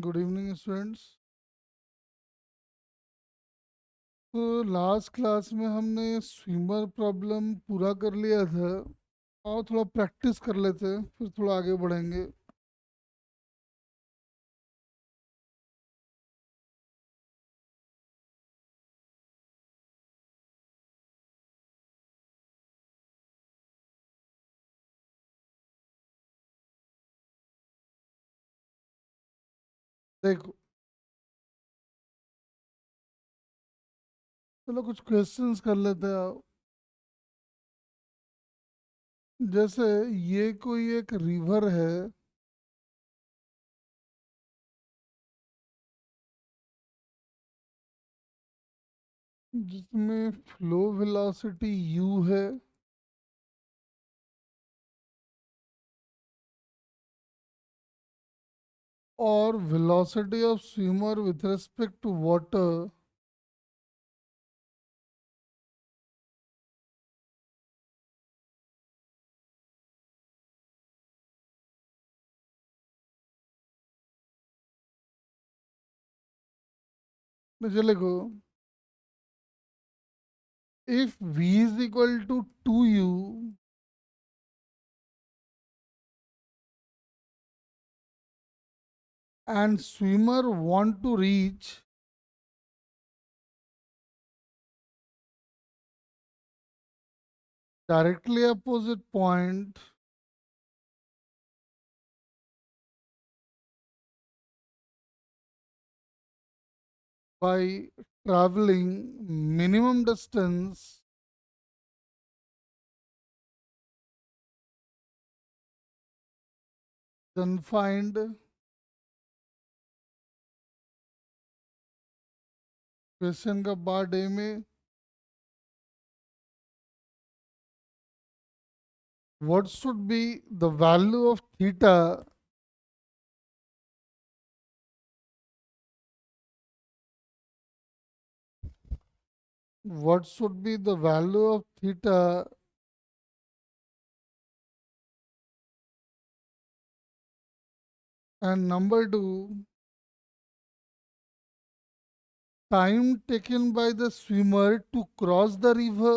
Good evening students. तो last class में हमने स्विमर प्रॉब्लम पूरा कर लिया था और थोड़ा प्रैक्टिस कर लेते हैं, फिर थोड़ा आगे बढ़ेंगे। देखो, चलो कुछ क्वेश्चंस कर लेते हैं। जैसे ये कोई एक रिवर है जिसमें फ्लो वेलोसिटी u है और velocity of swimmer with respect to water नीचे लिखो। If v is equal to 2u and swimmer want to reach directly opposite point by traveling minimum distance, then find question का part A में what should be the value of theta what should be the value of theta and number two, time taken by the swimmer to cross the river।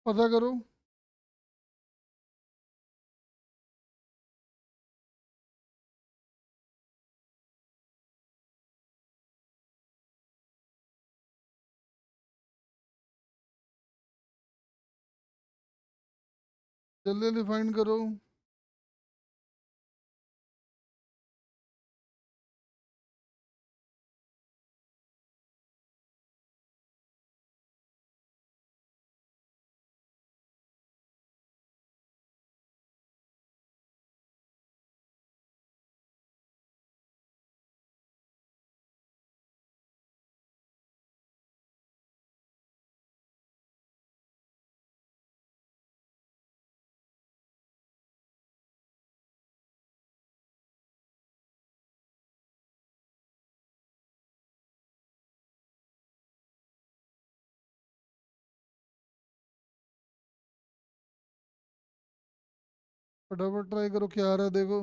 पता करो। जल्दी जल्दी find करो। फटाफट try करो, क्या आ रहा है देखो।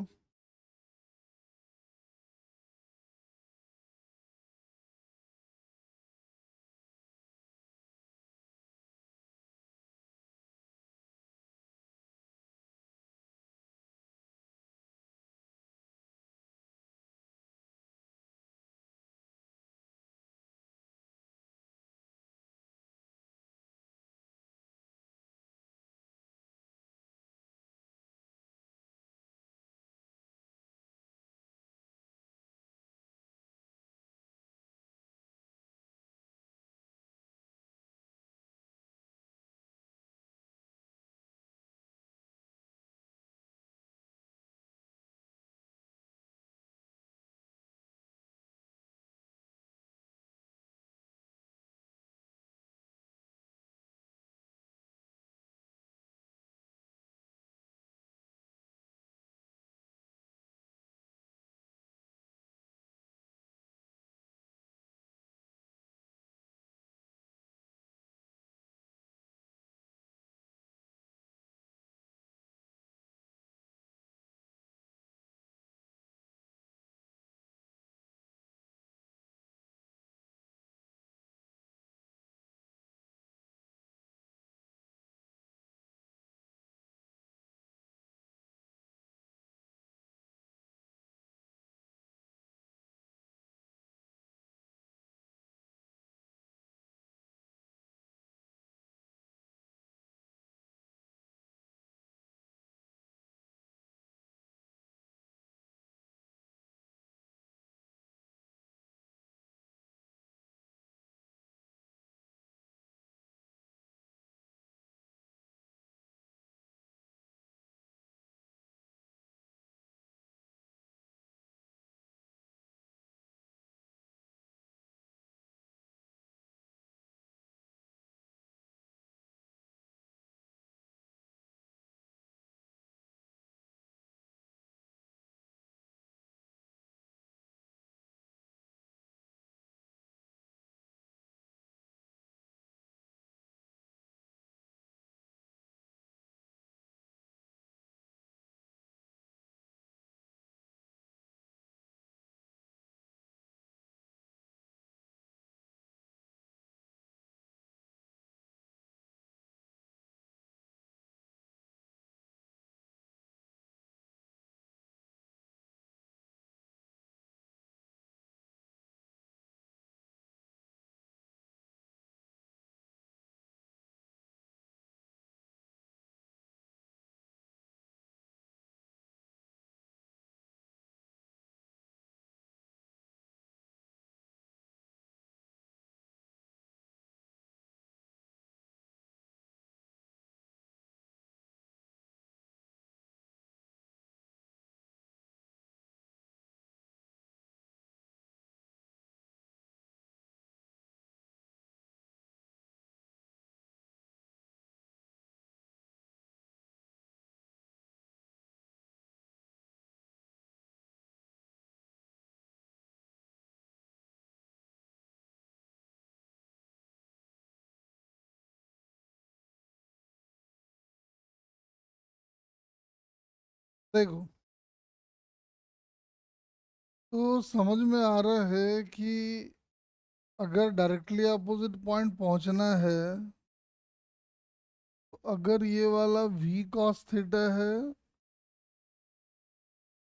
देखो, तो समझ में आ रहा है कि अगर डायरेक्टली अपोजिट पॉइंट पहुंचना है, तो अगर ये वाला v cos थीटा है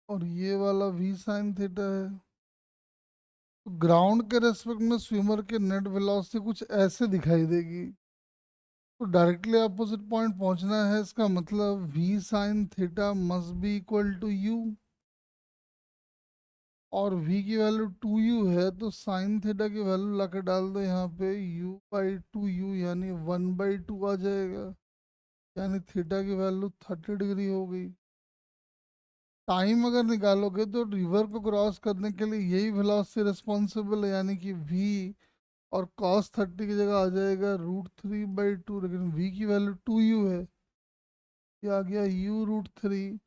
और ये वाला v sin थीटा है, तो ग्राउंड के रेस्पेक्ट में स्विमर के नेट वेलोसिटी कुछ ऐसे दिखाई देगी। तो डायरेक्टली अपोजिट पॉइंट पहुंचना है, इसका मतलब v sin theta must be equal to u, और v की वैल्यू 2u है, तो साइन थीटा की वैल्यू लाके डाल दो यहाँ पे, u/2u यानी 1/2 आ जाएगा, यानी थीटा की वैल्यू 30 डिग्री हो गई। टाइम अगर निकालोगे तो रिवर को क्रॉस करने के लिए यही वेलोसिटी रिस्पॉन्सिबल है, यानी कि v, और cos 30 की जगह आ जाएगा √3/2, लेकिन v की वैल्यू 2u है, ये आ गया u√3,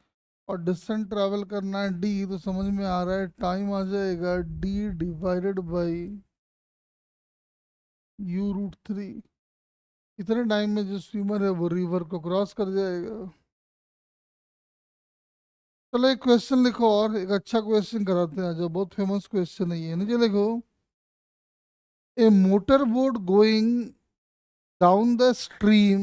और डिस्टेंस ट्रैवल करना है d, तो समझ में आ रहा है टाइम आ जाएगा d/u√3। इतने टाइम में जो स्विमर है वो रिवर को क्रॉस कर जाएगा। चलो एक क्वेश्चन लिखो, और एक अच्छा क्वेश्चन कराते हैं जो बहुत फेमस क्वेश्चन है ये, नीचे लिखो, a motor boat going down the stream,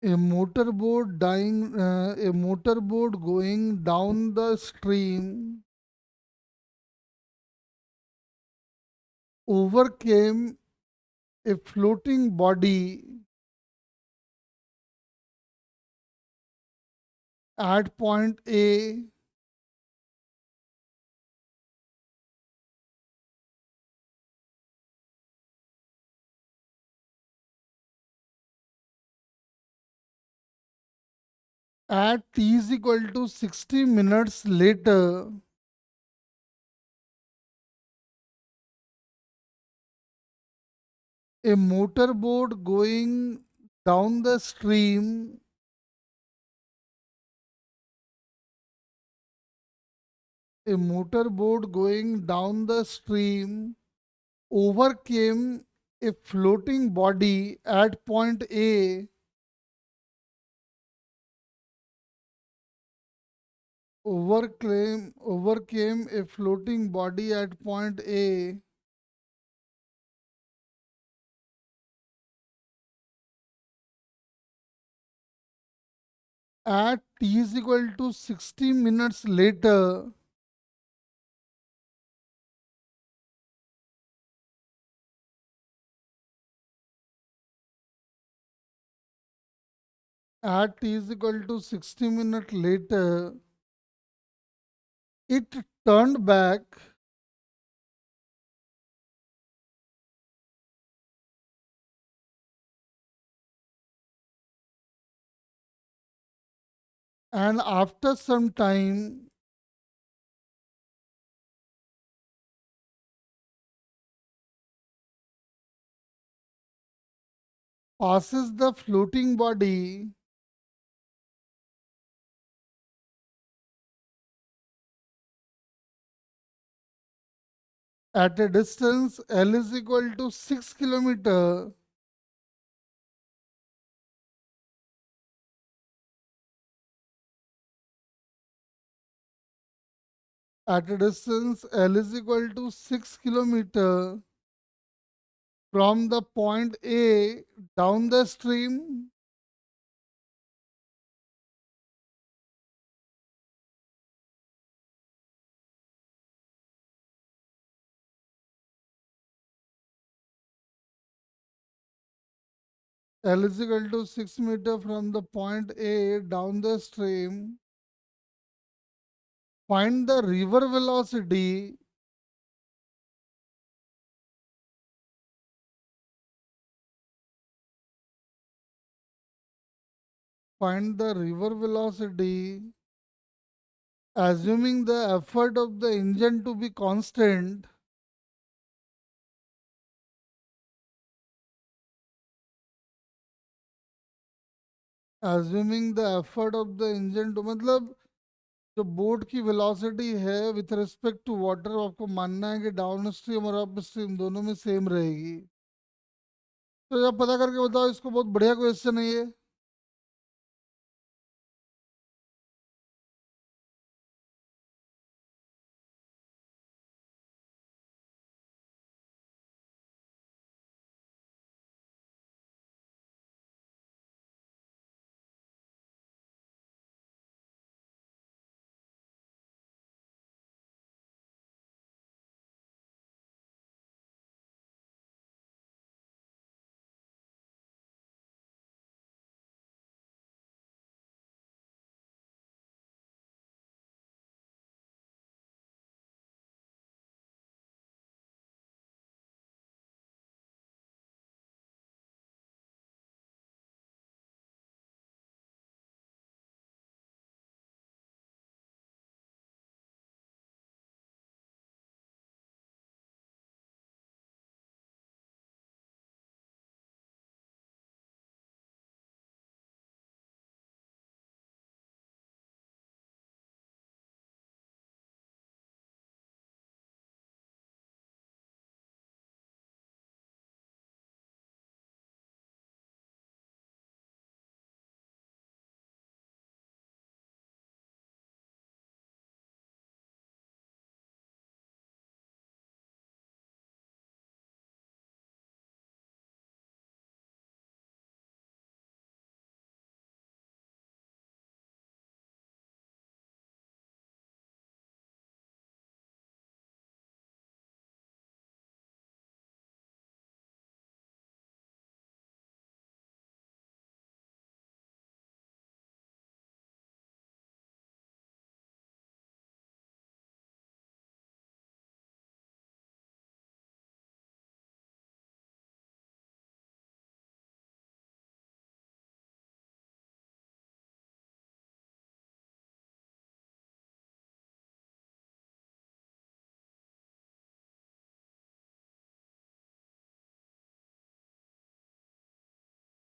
a motor boat going down the stream overcame a floating body at point A at t is equal to 60 minutes later. A motorboat going down the stream a motorboat going down the stream overcame a floating body at point A, overcame a floating body at point A at t is equal to 60 minutes later. At t is equal to 60 minutes later, it turned back and after some time passes the floating body at a distance L is equal to 6 kilometer at a distance L is equal to 6 kilometer from the point A down the stream. L is equal to 6 meter from the point A down the stream. Find the river velocity find the river velocity assuming the effort of the engine to be constant, assuming the effort of the engine to, मतलब जो boat की velocity है with respect to water, आपको मानना है कि down stream और up stream दोनों में सेम रहेगी। तो आप पता करके बताओ, इसको बहुत बढ़िया क्वेश्चन है ये।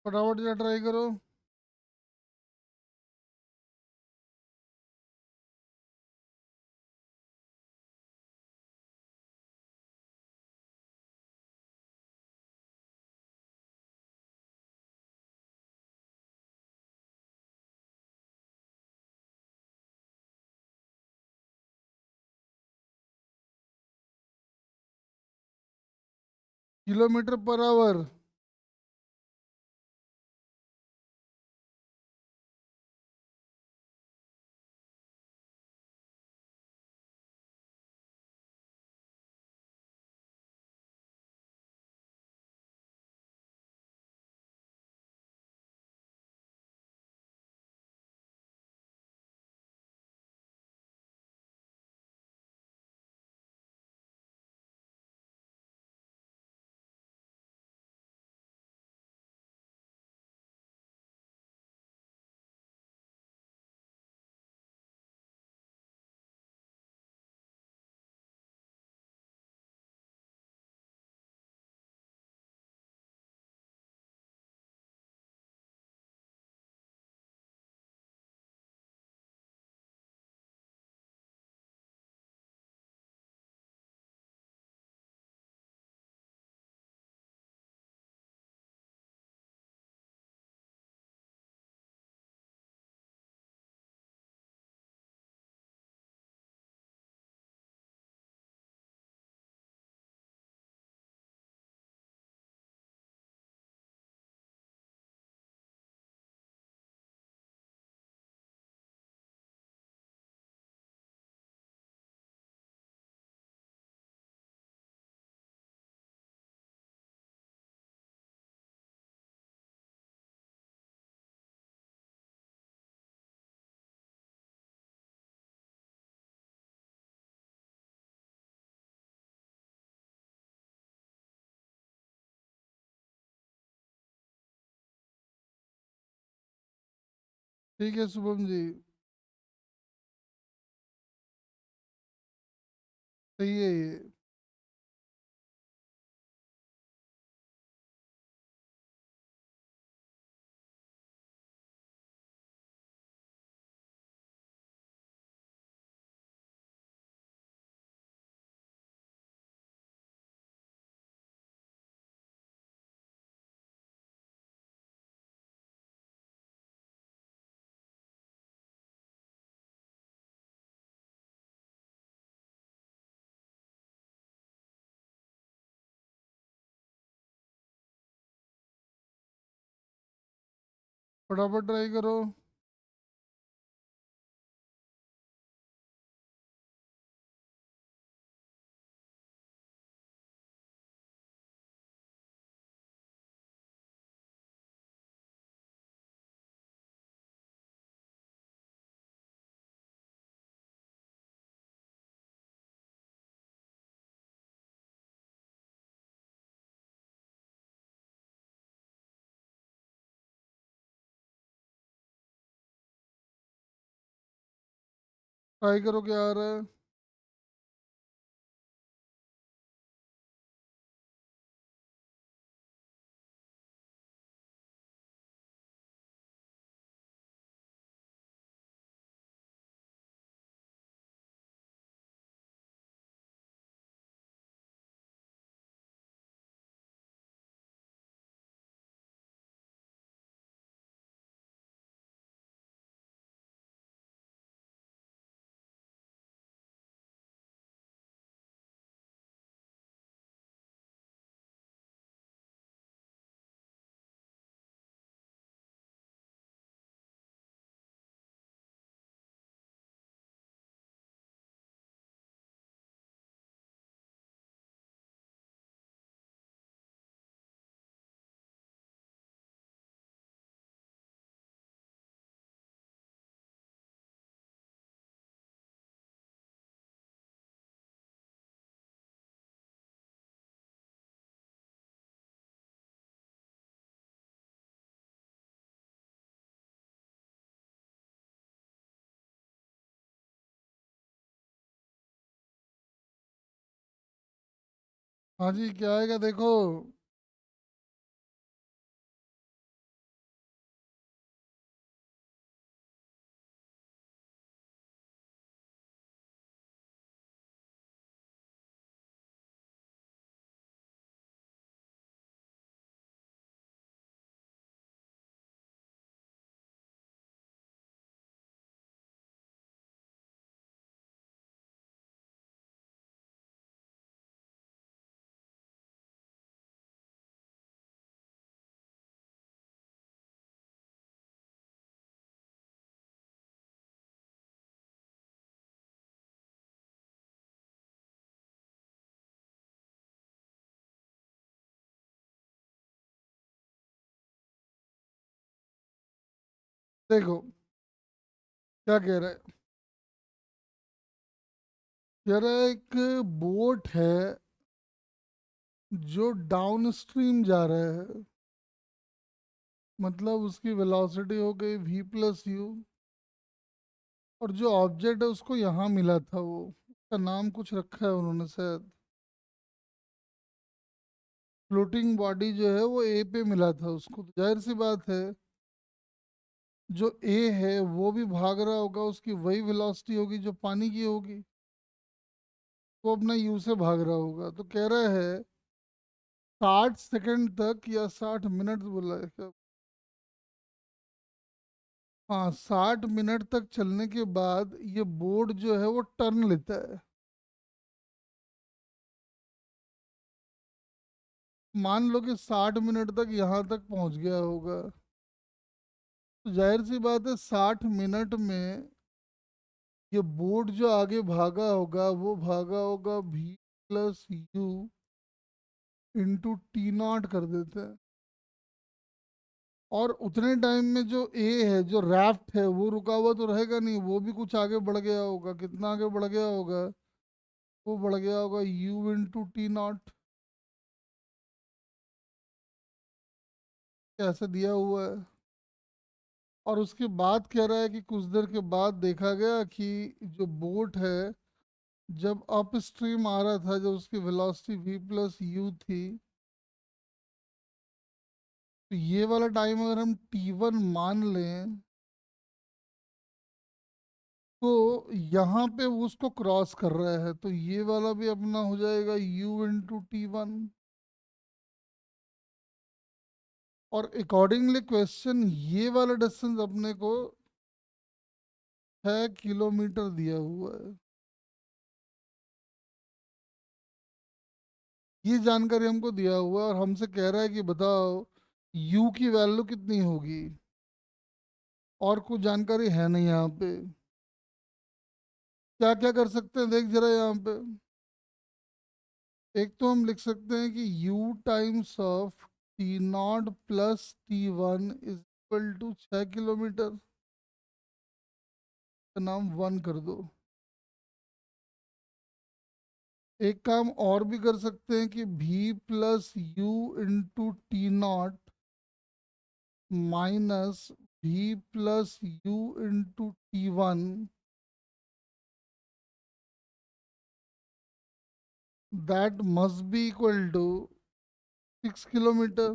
फटाफट जा ट्राई करो। Kilometre per hour. ठीक है शुभम जी। सही है ये। फटाफट ट्राई करो। ट्राई करो क्या आ रहा है। हाँ जी, क्या आएगा देखो। देखो क्या कह रहा है। कह रहा है एक बोट है जो डाउन स्ट्रीम जा रहा है। मतलब उसकी वेलोसिटी हो गई v+u। और जो ऑब्जेक्ट है उसको यहाँ मिला था, वो उसका नाम कुछ रखा है उन्होंने शायद। फ्लोटिंग बॉडी जो है वो ए पे मिला था उसको, तो जाहिर सी बात है जो ए है वो भी भाग रहा होगा, उसकी वही वेलोसिटी होगी जो पानी की होगी। वो अपना यू से भाग रहा होगा। तो कह रहा है 60 सेकंड तक या 60 मिनट बोला है क्या। हाँ, 60 मिनट तक चलने के बाद ये बोर्ड जो है वो टर्न लेता है। मान लो कि 60 मिनट तक यहाँ तक पहुँच गया होगा। तो जाहिर सी बात है 60 मिनट में ये बोर्ड जो आगे भागा होगा वो भागा होगा v+u इंटू t0 कर देते हैं। और उतने टाइम में जो ए है, जो राफ्ट है, वो रुका हुआ तो रहेगा नहीं, वो भी कुछ आगे बढ़ गया होगा। कितना आगे बढ़ गया होगा? वो बढ़ गया होगा u इंटू t0। ऐसे दिया हुआ है। और उसके बाद कह रहा है कि कुछ देर के बाद देखा गया कि जो बोट है जब अप स्ट्रीम आ रहा था, जब उसकी वेलोसिटी v+u थी, तो ये वाला टाइम अगर हम t1 मान लें तो यहाँ पे वो उसको क्रॉस कर रहा है, तो ये वाला भी अपना हो जाएगा u इंटू t1। और अकॉर्डिंगली क्वेश्चन ये वाला डिस्टेंस अपने को 6 किलोमीटर दिया हुआ है। ये जानकारी हमको दिया हुआ है और हमसे कह रहा है कि बताओ u की वैल्यू कितनी होगी। और कुछ जानकारी है नहीं यहाँ पे। क्या क्या कर सकते हैं देख जरा यहाँ पे। एक तो हम लिख सकते हैं कि u times of T not plus T one is equal to 6 kilometre का नाम वन कर दो। एक काम और भी कर सकते हैं कि v plus u into T not minus v plus u into T one that must be equal to 6 kilometre.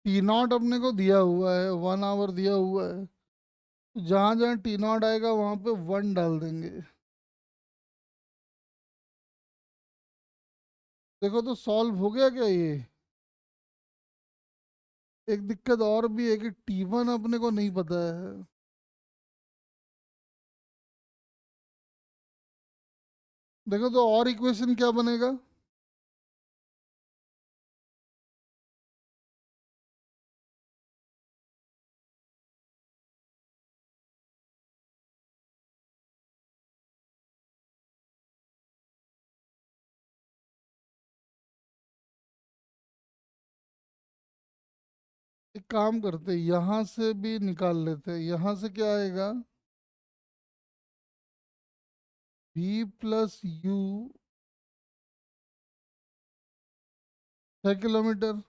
T not अपने को दिया हुआ है, 1 आवर दिया हुआ है, तो जहाँ जहाँ टी नॉट आएगा वहाँ पे वन डाल देंगे। देखो तो सॉल्व हो गया क्या ये। एक दिक्कत और भी है कि टी वन अपने को नहीं पता है। देखो तो और इक्वेशन क्या बनेगा। एक काम करते, यहाँ से भी निकाल लेते, यहाँ से क्या आएगा, v प्लस यू 6 किलोमीटर,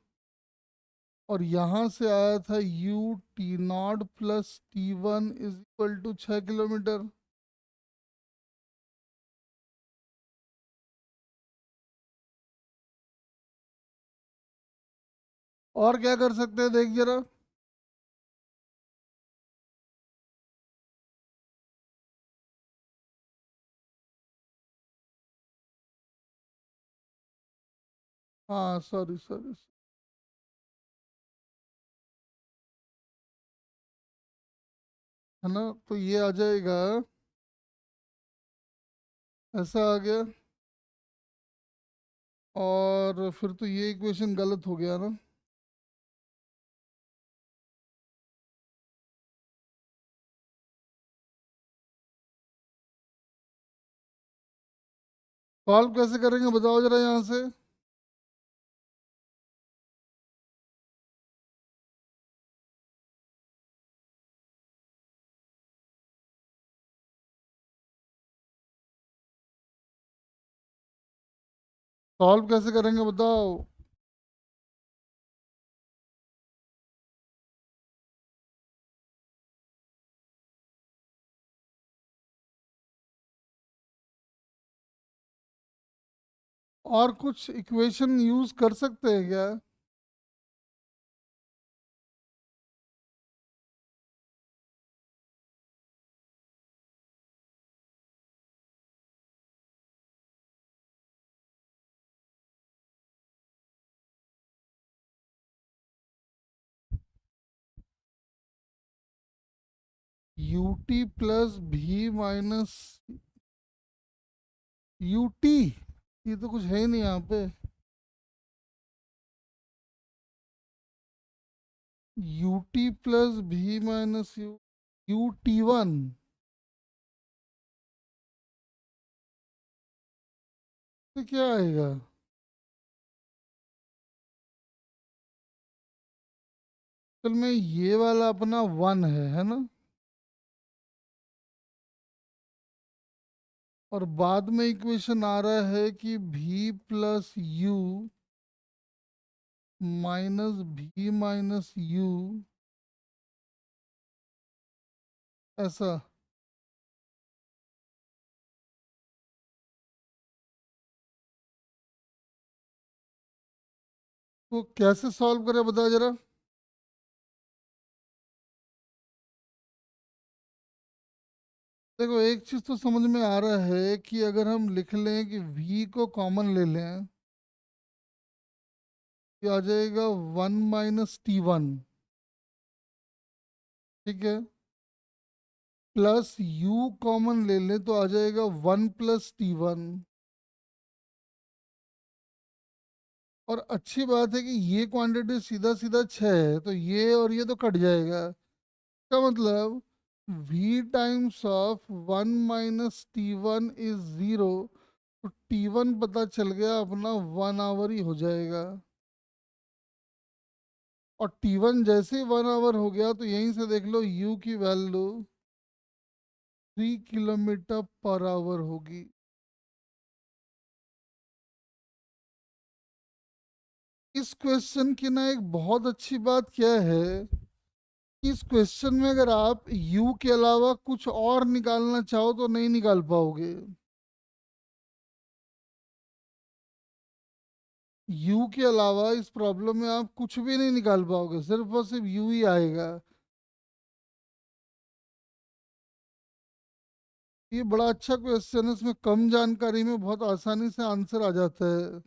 और यहाँ से आया था u T not plus T one is equal to 6 kilometre. और क्या कर सकते हैं देख जरा। हाँ सॉरी सॉरी, है ना, तो ये आ जाएगा, ऐसा आ गया। और फिर तो ये इक्वेशन गलत हो गया ना। सॉल्व कैसे करेंगे बताओ जरा यहाँ से। सॉल्व कैसे करेंगे बताओ। और कुछ इक्वेशन यूज कर सकते हैं क्या। यू टी प्लस भी माइनस यू टी, ये तो कुछ है ही नहीं यहाँ पे। यू टी प्लस भी minus you, U T one, तो क्या आएगा। असल में ये वाला अपना वन है ना। और बाद में इक्वेशन आ रहा है कि भी प्लस यू माइनस भी माइनस यू, ऐसा। तो कैसे सॉल्व करें बताओ जरा। देखो एक चीज तो समझ में आ रहा है कि अगर हम लिख लें कि v को कॉमन ले लें, तो आ जाएगा 1 - t1। ठीक है। प्लस u कॉमन ले लें तो आ जाएगा 1 + t1। और अच्छी बात है कि ये क्वांटिटी सीधा सीधा 6 है, तो ये और ये तो कट जाएगा। इसका मतलब v times of 1 - t1 is 0। तो t1 पता चल गया अपना 1 आवर ही हो जाएगा। और t1 जैसे ही 1 आवर हो गया तो यहीं से देख लो u की वैल्यू 3 किलोमीटर पर आवर होगी। इस क्वेश्चन की ना एक बहुत अच्छी बात क्या है कि इस क्वेश्चन में अगर आप u के अलावा कुछ और निकालना चाहो तो नहीं निकाल पाओगे। u के अलावा इस प्रॉब्लम में आप कुछ भी नहीं निकाल पाओगे, सिर्फ और सिर्फ u ही आएगा। ये बड़ा अच्छा क्वेश्चन है, इसमें कम जानकारी में बहुत आसानी से आंसर आ जाता है।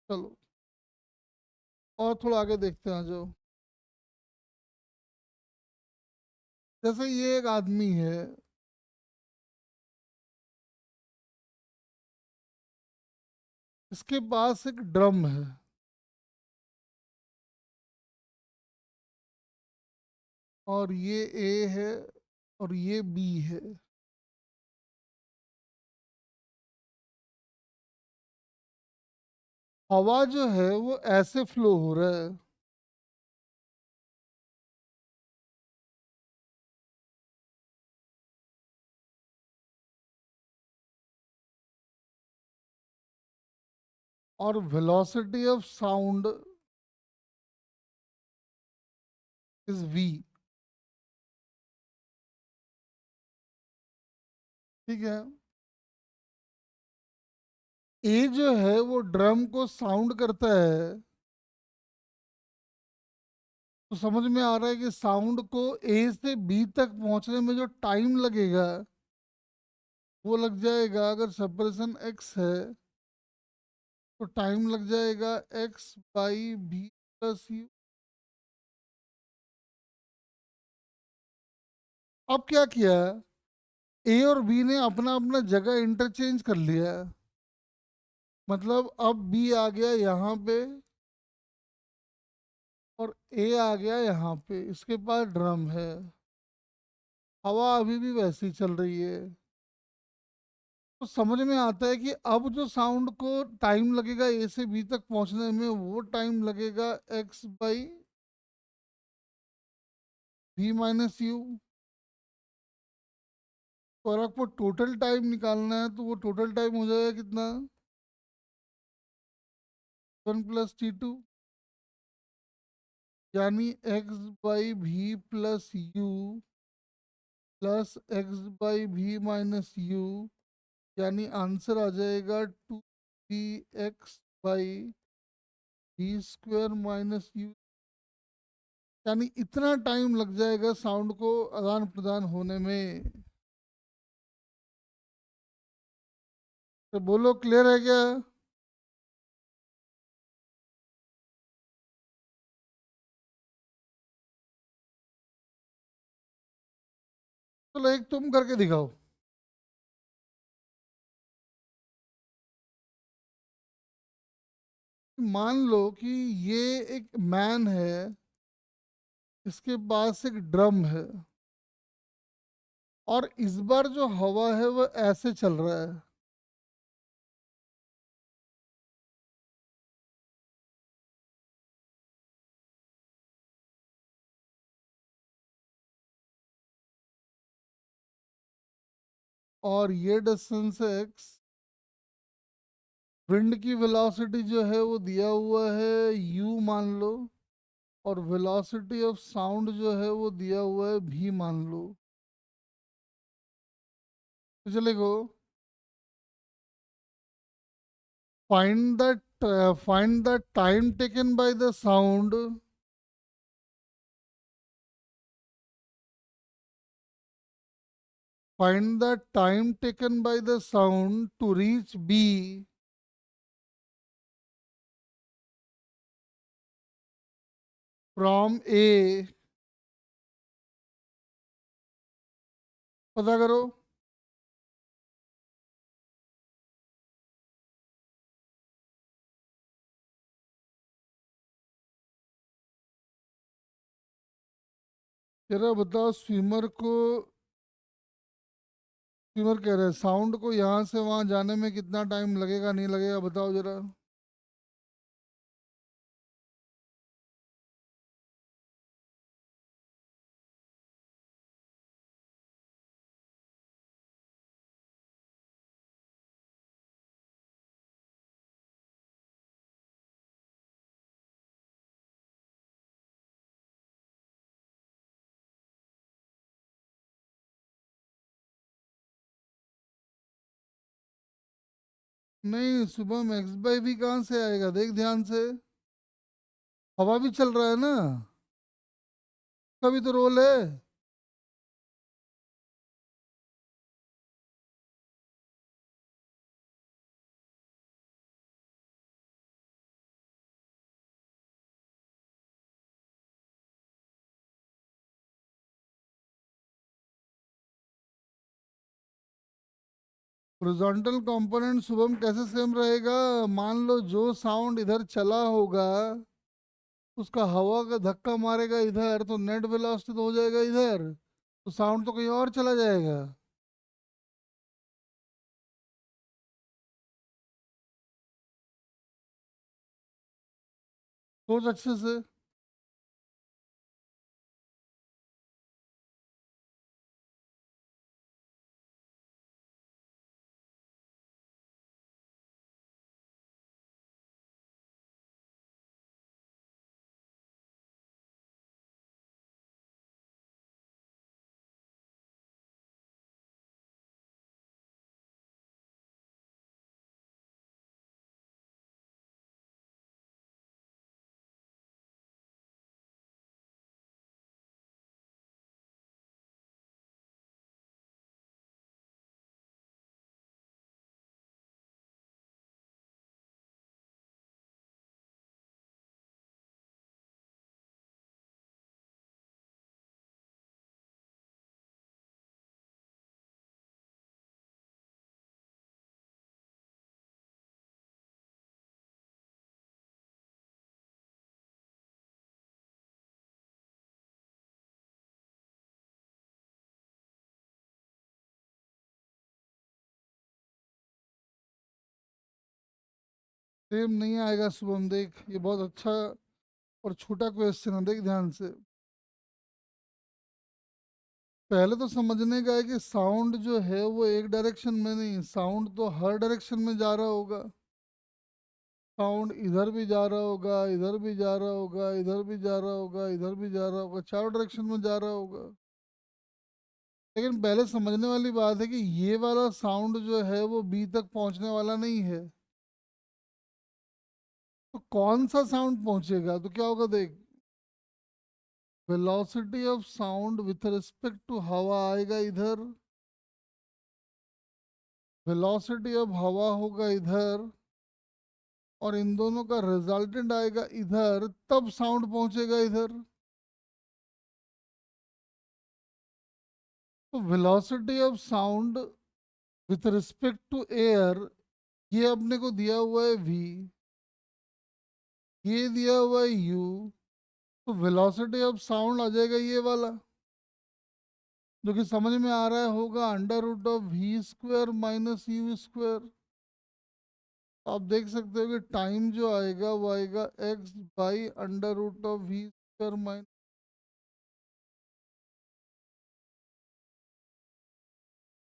चलो और थोड़ा आगे देखते हैं, आ जाओ। जैसे ये एक आदमी है, इसके पास एक ड्रम है, और ये ए है और ये बी है। हवा जो है वो ऐसे फ्लो हो रहा है, और velocity of sound is v. ठीक है। ए जो है वो ड्रम को साउंड करता है, तो समझ में आ रहा है कि साउंड को ए से बी तक पहुंचने में जो टाइम लगेगा वो लग जाएगा, अगर सेपरेशन एक्स है तो टाइम लग जाएगा x/b+u। अब क्या किया, ए और बी ने अपना अपना जगह इंटरचेंज कर लिया। मतलब अब बी आ गया यहाँ पे और ए आ गया यहाँ पे, इसके पास ड्रम है। हवा अभी भी वैसी चल रही है। तो समझ में आता है कि अब जो साउंड को टाइम लगेगा ए से बी तक पहुंचने में, वो टाइम लगेगा x/v - u। तो अगर आपको टोटल टाइम निकालना है तो वो टोटल टाइम हो जाएगा कितना, 1 + t2, यानी x/v+u +x/v - u, यानी आंसर आ जाएगा 2px/v² - u। यानी इतना टाइम लग जाएगा साउंड को आदान प्रदान होने में। तो बोलो क्लियर है क्या? चलो एक तुम करके दिखाओ। मान लो कि ये एक मैन है, इसके पास एक ड्रम है, और इस बार जो हवा है वो ऐसे चल रहा है। और ये डिस्टेंस है x। विंड की वेलोसिटी जो है वो दिया हुआ है u मान लो, और वेलोसिटी ऑफ साउंड जो है वो दिया हुआ है v मान लो। तो चलेगो, find the time taken by the sound, find the time taken by the sound to reach b from a। पता करो। जरा बताओ स्विमर कह रहे हैं साउंड को यहाँ से वहां जाने में कितना टाइम लगेगा नहीं लगेगा बताओ जरा। नहीं, सुबह में एक्स बाई भी कहाँ से आएगा, देख ध्यान से। हवा भी चल रहा है ना, कभी तो रोल है। हॉरिजॉन्टल कंपोनेंट शुभम कैसे सेम रहेगा। मान लो जो साउंड इधर चला होगा उसका हवा का धक्का मारेगा इधर तो नेट वेलोसिटी तो हो जाएगा इधर, तो साउंड तो कहीं और चला जाएगा। सोच अच्छे से। सेम नहीं आएगा शुभम, देख ये बहुत अच्छा और छोटा क्वेश्चन है, देख ध्यान से। पहले तो समझने का है कि साउंड जो है वो एक डायरेक्शन में नहीं, साउंड तो हर डायरेक्शन में जा रहा होगा। साउंड इधर भी जा रहा होगा, इधर भी जा रहा होगा, इधर भी जा रहा होगा, इधर भी जा रहा होगा, चारों डायरेक्शन में जा रहा होगा। लेकिन पहले समझने वाली बात है कि ये वाला साउंड जो है वो बी तक पहुंचने वाला नहीं है। तो कौन सा साउंड पहुंचेगा, तो क्या होगा देख। Velocity of sound with respect to हवा आएगा इधर, वेलोसिटी ऑफ हवा होगा इधर, और इन दोनों का रिजल्टेंट आएगा इधर, तब साउंड पहुंचेगा इधर। तो velocity of sound with respect to air, ये अपने को दिया हुआ है v, ये दिया हुआ है u, तो वेलोसिटी ऑफ साउंड आ जाएगा ये वाला, जो कि समझ में आ रहा है होगा under root of v square minus u square. आप देख सकते हो कि टाइम जो आएगा वो आएगा x by under root of v square minus.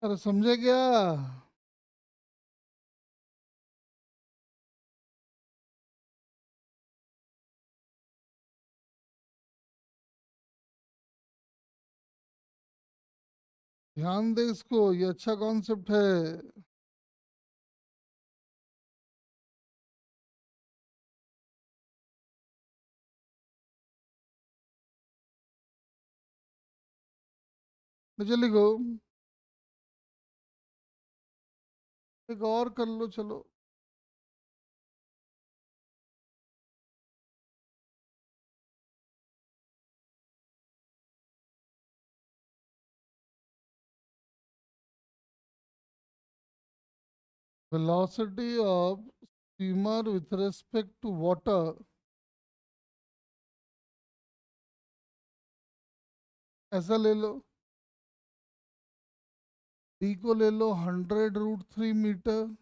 अरे समझे क्या। ध्यान दे इसको, ये अच्छा कॉन्सेप्ट है। तो चलिए गो, एक और कर लो चलो। Velocity of steamer with respect to water ऐसा ले लो। डी को ले लो 100√3 मीटर।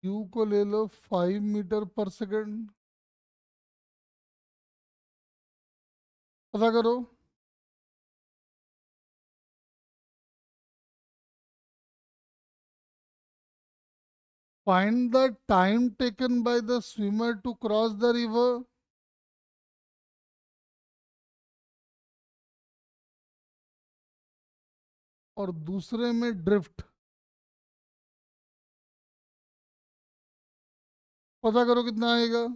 यू को ले लो 5 मीटर पर सेकंड। पता करो। Find the time taken by the swimmer to cross the river. और दूसरे में ड्रिफ्ट। पता करो कितना आएगा।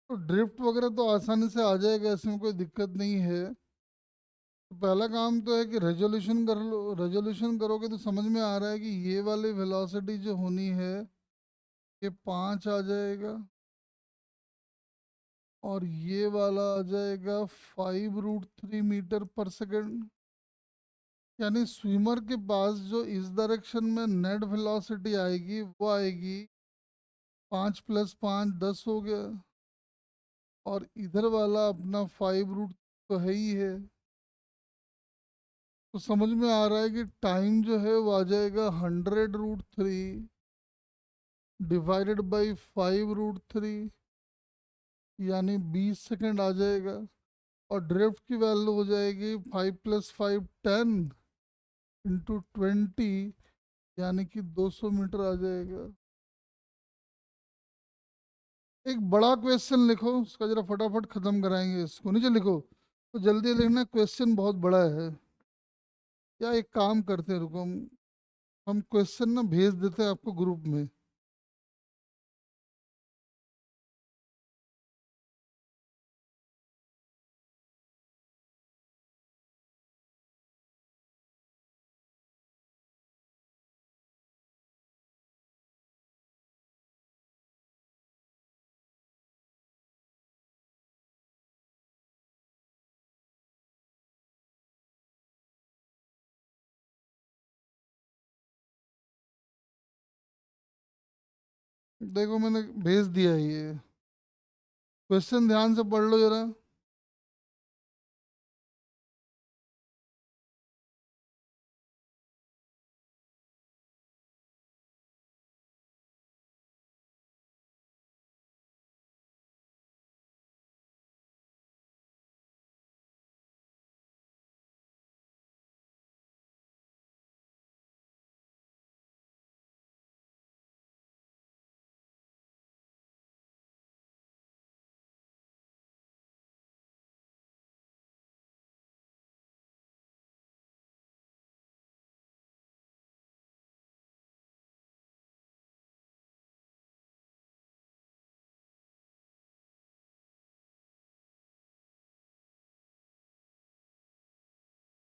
तो ड्रिफ्ट वगैरह तो आसानी से आ जाएगा, इसमें कोई दिक्कत नहीं है। तो पहला काम तो है कि रेजोल्यूशन कर लो। रेजोल्यूशन करोगे तो समझ में आ रहा है कि ये वाली वेलोसिटी जो होनी है, ये 5 आ जाएगा। और ये वाला आ जाएगा 5√3 मीटर पर सेकंड। यानी स्विमर के पास जो इस डायरेक्शन में नेट वेलोसिटी आएगी वो आएगी 5 + 5 10 हो गया। और इधर वाला अपना 5 रूट तो है ही है। तो समझ में आ रहा है कि टाइम जो है वो आ जाएगा 100√3 डिवाइडेड बाई 5√3, यानी 20 सेकंड आ जाएगा। और ड्रिफ्ट की वैल्यू हो जाएगी 5 + 5 10 × 20, यानी कि 200 मीटर आ जाएगा। एक बड़ा क्वेश्चन लिखो, उसका जरा फटाफट खत्म कराएंगे इसको। नीचे लिखो तो जल्दी लिखना, क्वेश्चन बहुत बड़ा है। या एक काम करते हैं, रुको, हम क्वेश्चन ना भेज देते हैं आपको ग्रुप में। देखो मैंने भेज दिया है ये। क्वेश्चन ध्यान से पढ़ लो जरा।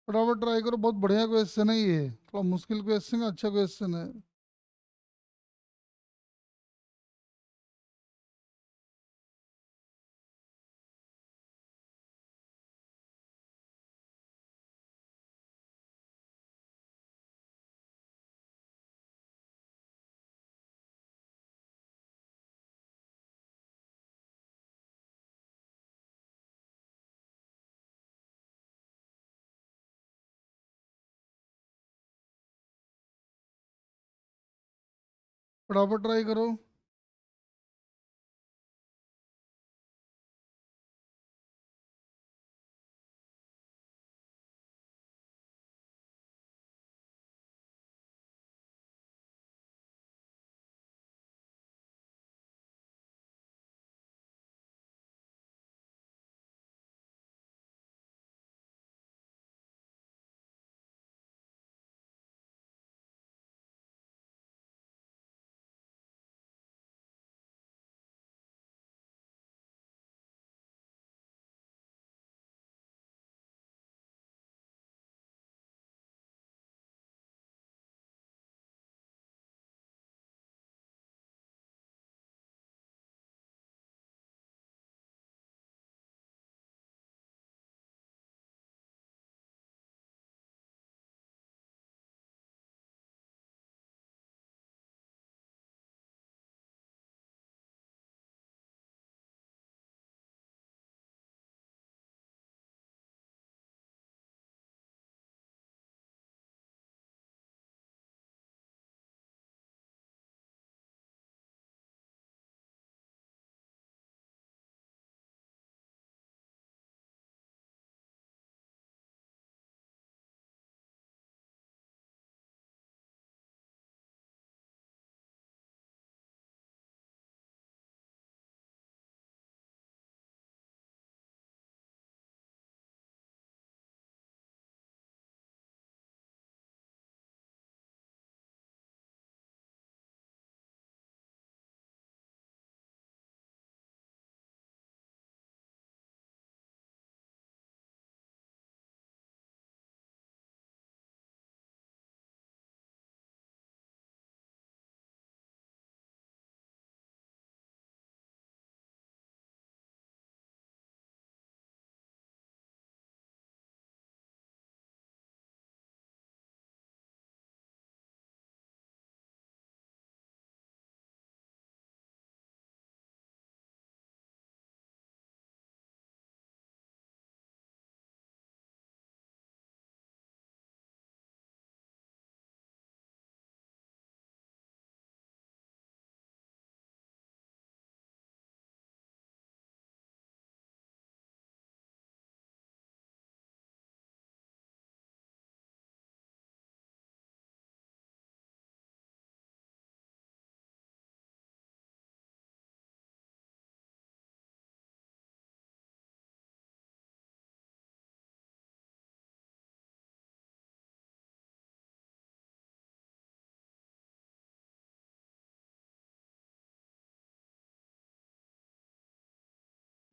फटाफट ट्राई करो, बहुत बढ़िया क्वेश्चन है ये। थोड़ा मुश्किल क्वेश्चन है, अच्छा क्वेश्चन है। फटाफट ट्राई करो।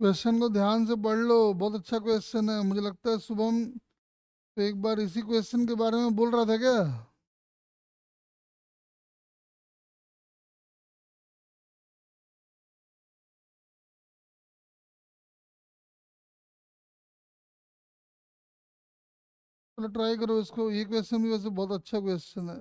क्वेश्चन को ध्यान से पढ़ लो, बहुत अच्छा क्वेश्चन है। मुझे लगता है शुभम तो एक बार इसी क्वेश्चन के बारे में बोल रहा था क्या? चलो ट्राई करो इसको, ये क्वेश्चन भी वैसे बहुत अच्छा क्वेश्चन है।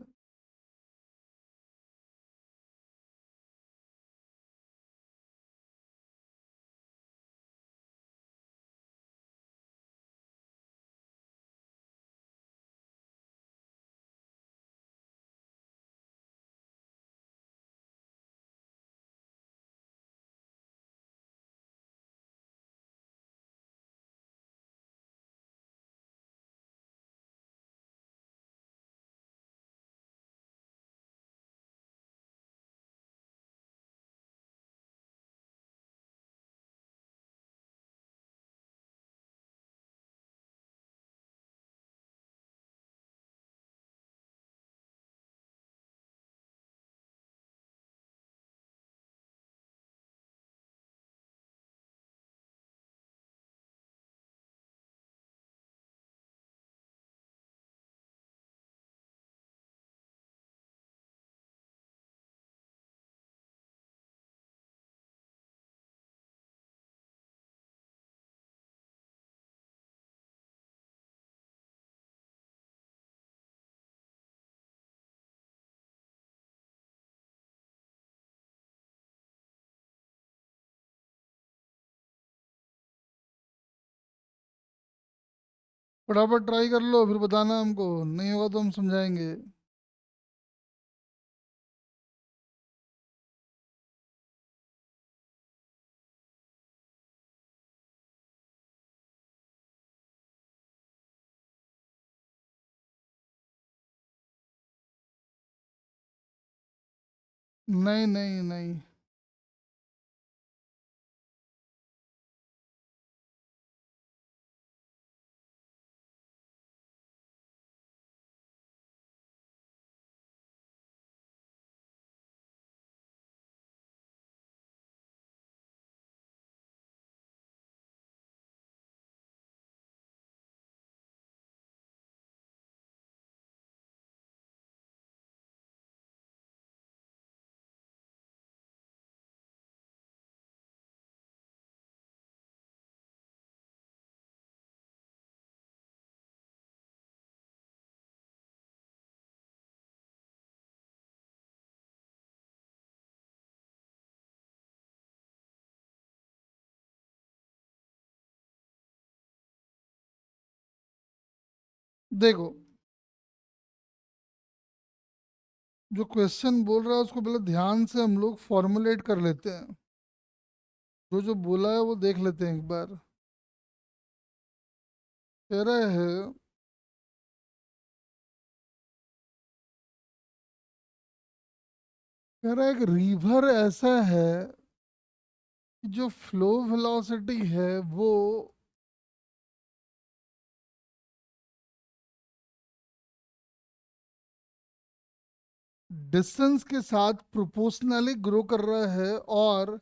फटाफट ट्राई कर लो, फिर बताना हमको, नहीं होगा तो हम समझाएंगे। नहीं नहीं नहीं। देखो, जो क्वेश्चन बोल रहा है उसको पहले ध्यान से हम लोग फॉर्मुलेट कर लेते हैं। जो जो बोला है वो देख लेते हैं एक बार। कह रहा है, कह रहा है एक रिवर ऐसा है कि जो फ्लो वेलोसिटी है वो डिस्टेंस के साथ प्रोपोर्शनली ग्रो कर रहा है, और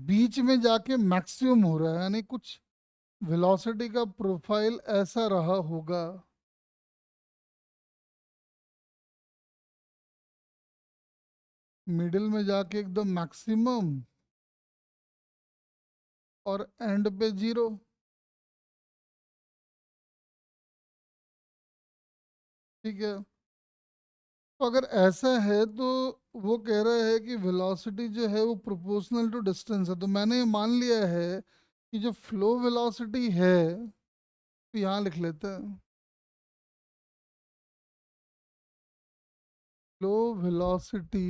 बीच में जाके मैक्सिमम हो रहा है, यानी कुछ वेलोसिटी का प्रोफाइल ऐसा रहा होगा। मिडिल में जाके एकदम मैक्सिमम, और एंड पे जीरो। ठीक है, तो अगर ऐसा है तो वो कह रहा है कि वेलोसिटी जो है वो प्रोपोर्शनल टू डिस्टेंस है, तो मैंने ये मान लिया है कि जो फ्लो वेलोसिटी है, तो यहाँ लिख लेते हैं, फ्लो वेलोसिटी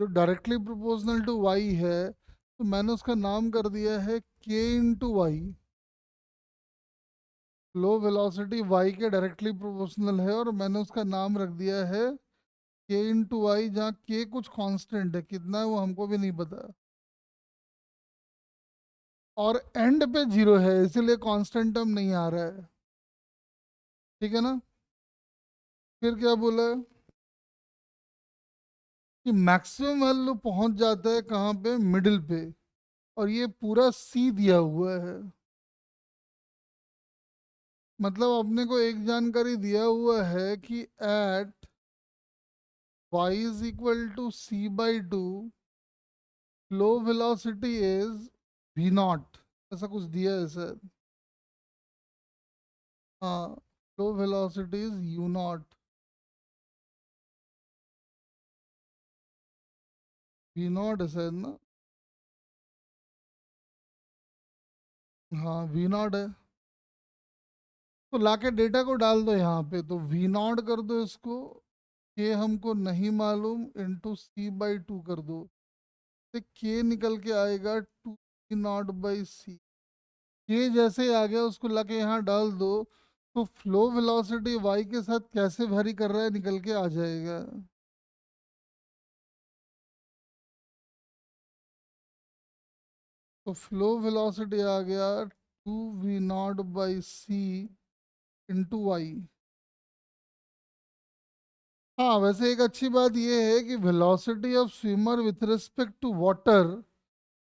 जो डायरेक्टली प्रोपोर्शनल टू वाई है, तो मैंने उसका नाम कर दिया है k into y. Flow velocity y के डायरेक्टली प्रोपोर्शनल है, और मैंने उसका नाम रख दिया है के इंटू वाई, जहाँ के कुछ कांस्टेंट है, कितना है वो हमको भी नहीं पता, और एंड पे जीरो है, इसीलिए कांस्टेंट टर्म नहीं आ रहा है। ठीक है ना। फिर क्या बोला है कि मैक्सिमम वैल्यू पहुंच जाता है कहाँ पे, मिडिल पे, और ये पूरा सी दिया हुआ है। मतलब अपने को एक जानकारी दिया हुआ है कि at y is equal to c by two flow velocity is v not, ऐसा कुछ दिया है सर। हाँ, flow velocity is u not, v not है शायद ना। हाँ, वी नॉट है। तो लाके डेटा को डाल दो यहाँ पे, तो वी नॉट कर दो इसको, के हमको नहीं मालूम, इंटू सी बाई टू कर दो, तो के निकल के आएगा टू वी नॉट बाई सी। के जैसे ही आ गया उसको लाके यहाँ डाल दो, तो फ्लो वेलोसिटी वाई के साथ कैसे वैरी कर रहा है निकल के आ जाएगा। तो फ्लो वेलोसिटी आ गया two v not by c into y. हाँ, वैसे एक अच्छी बात यह है कि velocity of swimmer with respect to water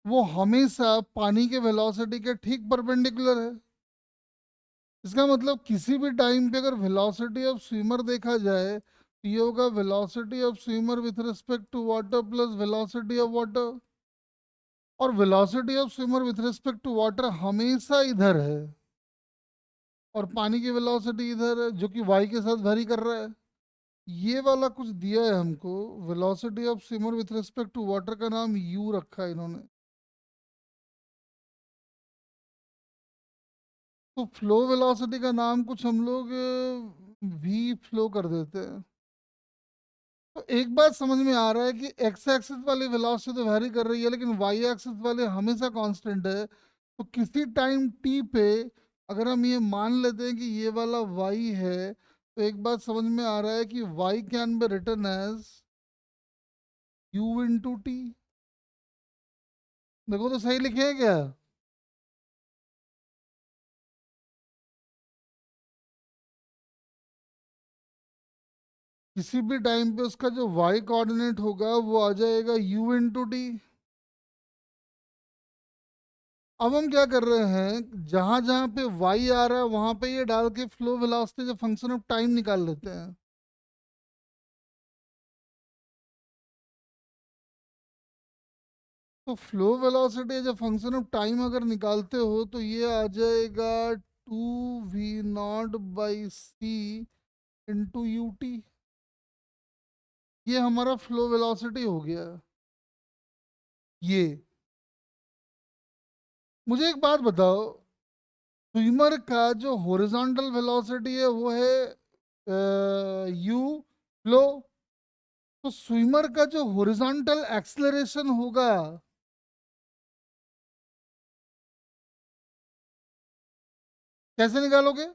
वो हमेशा पानी के वेलोसिटी के ठीक परपेंडिकुलर है। इसका मतलब किसी भी टाइम पे अगर वेलोसिटी ऑफ स्विमर देखा जाए तो ये होगा velocity of swimmer with respect to water plus velocity of water, और velocity of swimmer with respect to water हमेशा इधर है, और पानी की वेलोसिटी इधर है जो कि वाई के साथ वेरी कर रहा है। ये वाला कुछ दिया है हमको, velocity of swimmer with respect to water का नाम यू रखा है इन्होंने। तो फ्लो वेलोसिटी का नाम कुछ हम लोग वी फ्लो कर देते हैं। तो एक बात समझ में आ रहा है कि एक्स एक्सिस वाली वेलोसिटी तो वेरी कर रही है, लेकिन वाई एक्सिस वाली हमेशा कांस्टेंट है। तो किसी टाइम टी पे अगर हम ये मान लेते हैं कि ये वाला वाई है, तो एक बात समझ में आ रहा है कि y can be written as u into t. देखो तो सही लिखे हैं क्या? किसी भी टाइम पे उसका जो वाई कोऑर्डिनेट होगा वो आ जाएगा यू इंटू टी। अब हम क्या कर रहे हैं, जहां जहां पे वाई आ रहा है वहां पे ये डाल के फ्लो वेलोसिटी जो फंक्शन ऑफ टाइम निकाल लेते हैं। तो फ्लो वेलोसिटी जो फंक्शन ऑफ टाइम अगर निकालते हो तो ये आ जाएगा 2v0/c इंटू यू टी। ये हमारा फ्लो वेलोसिटी हो गया। ये मुझे एक बात बताओ, स्विमर का जो हॉरिजॉन्टल वेलोसिटी है वो है यू फ्लो। तो स्विमर का जो हॉरिजॉन्टल एक्सेलरेशन होगा कैसे निकालोगे?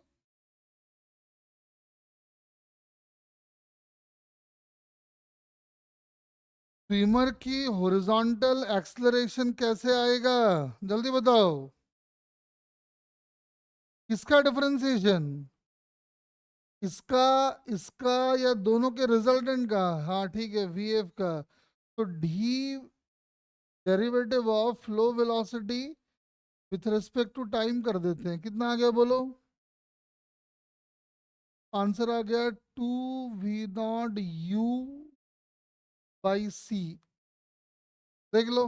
स्विमर की हॉरिजॉन्टल एक्सेलरेशन कैसे आएगा? जल्दी बताओ। किसका डिफरेंशिएशन? इसका, इसका, या दोनों के रिजल्टेंट का? हाँ ठीक है, वी एफ का। तो d derivative of flow velocity with respect to time कर देते हैं। कितना आ गया बोलो? आंसर आ गया 2v0 u/c। देख लो।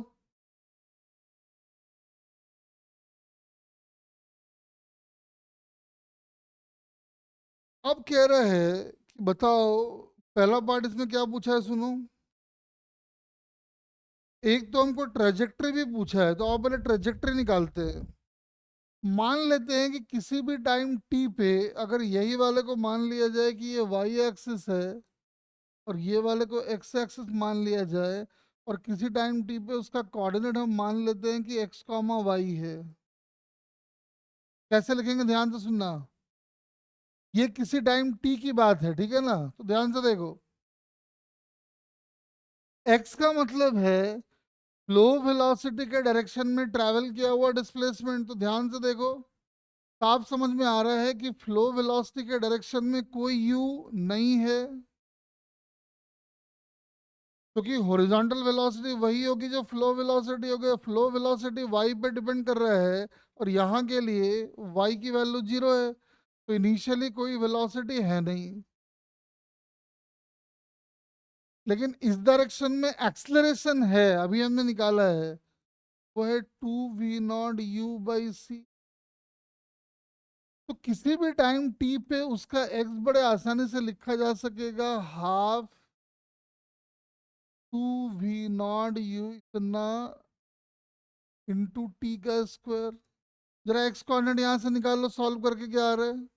अब कह रहा है कि बताओ, पहला पार्ट इसमें क्या पूछा है सुनो। एक तो हमको ट्रेजेक्ट्री भी पूछा है, तो आप पहले ट्रेजेक्ट्री निकालते हैं। मान लेते हैं कि किसी भी टाइम टी पे अगर यही वाले को मान लिया जाए कि ये वाई एक्सिस है, और ये वाले को एक्स एक्सिस मान लिया जाए, और किसी टाइम टी पे उसका कोऑर्डिनेट हम मान लेते हैं कि एक्स कॉमा वाई है। कैसे लिखेंगे ध्यान से सुनना। ये किसी टाइम टी की बात है, ठीक है ना? तो ध्यान से देखो, एक्स का मतलब है फ्लो वेलोसिटी के डायरेक्शन में ट्रैवल किया हुआ डिस्प्लेसमेंट। तो ध्यान से देखो, साफ समझ में आ रहा है कि फ्लो वेलोसिटी के डायरेक्शन में कोई यू नहीं है, क्योंकि हॉरिजॉन्टल वेलोसिटी वही होगी जो फ्लो वेलोसिटी होगी। फ्लो वेलोसिटी वाई पे डिपेंड कर रहा है, और यहाँ के लिए वाई की वैल्यू जीरो है, तो इनिशियली कोई वेलोसिटी है नहीं। लेकिन इस डायरेक्शन में एक्सलरेशन है, अभी हमने निकाला है, वो है 2v0 u/c। तो किसी भी टाइम टी पे उसका एक्स बड़े आसानी से लिखा जा सकेगा, हाफ 2v0 u इतना इंटू टी का स्क्वायर। जरा एक्स कोऑर्डिनेट यहाँ से निकाल लो, सॉल्व करके क्या आ रहा है।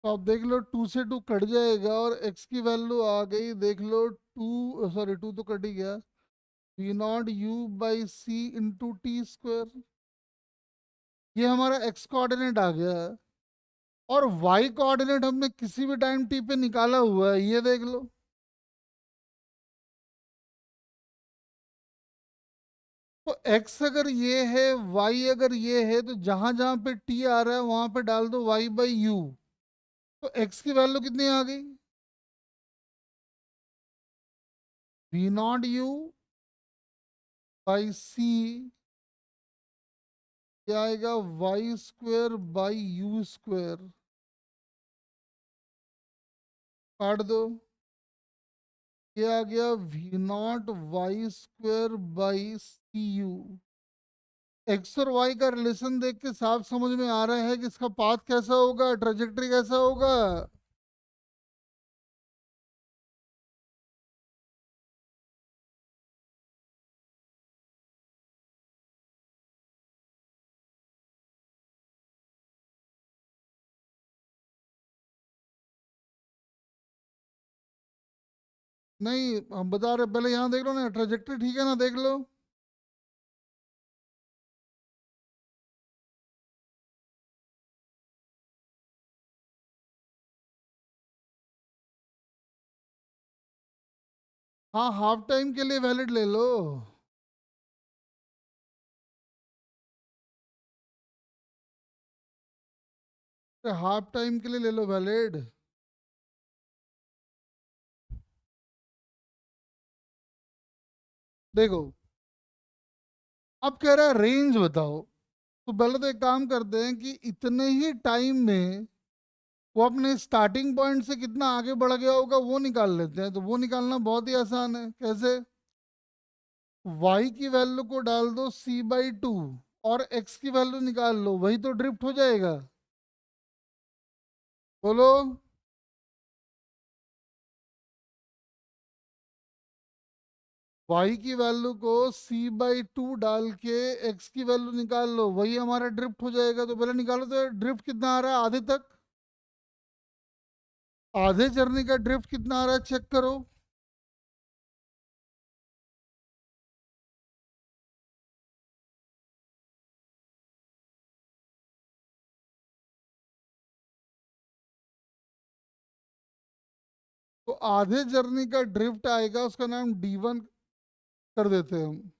तो आप देख लो, टू से टू कट जाएगा और एक्स की वैल्यू आ गई, देख लो, टू, सॉरी टू तो कट ही गया, v0 u/c into T square. ये हमारा एक्स कोऑर्डिनेट आ गया है, और वाई कोऑर्डिनेट हमने किसी भी टाइम टी पे निकाला हुआ है, ये देख लो। तो एक्स अगर ये है, वाई अगर ये है, तो जहां जहां पे टी आ रहा है वहां पे डाल दो y/u। तो एक्स की वैल्यू कितनी आ गई? v0 u/c, क्या आएगा, y² / u²। काट दो, ये आ गया v0 y² / cu। एक्स और वाई का रिलेशन देख के साफ समझ में आ रहा है कि इसका पाथ कैसा होगा, ट्रेजेक्टरी कैसा होगा। नहीं, हम बता रहे, पहले यहाँ देख लो ना, ट्रेजेक्ट्री ठीक है ना, देख लो। हाँ, हाफ टाइम के लिए वैलिड ले लो। हाफ टाइम के लिए ले लो वैलिड। देखो, अब कह रहा है रेंज बताओ। तो पहले तो एक काम करते हैं कि इतने ही टाइम में वो अपने स्टार्टिंग पॉइंट से कितना आगे बढ़ गया होगा वो निकाल लेते हैं। तो वो निकालना बहुत ही आसान है। कैसे? y की वैल्यू को डाल दो c/2 और x की वैल्यू निकाल लो, वही तो ड्रिफ्ट हो जाएगा। बोलो। y की वैल्यू को c/2 डाल के x की वैल्यू निकाल लो, वही हमारा ड्रिफ्ट हो जाएगा। तो पहले निकालो तो ड्रिफ्ट कितना आ रहा है आधे तक। आधे जर्नी का ड्रिफ्ट कितना आ रहा है चेक करो। तो आधे जर्नी का ड्रिफ्ट आएगा, उसका नाम d1 कर देते हैं हम।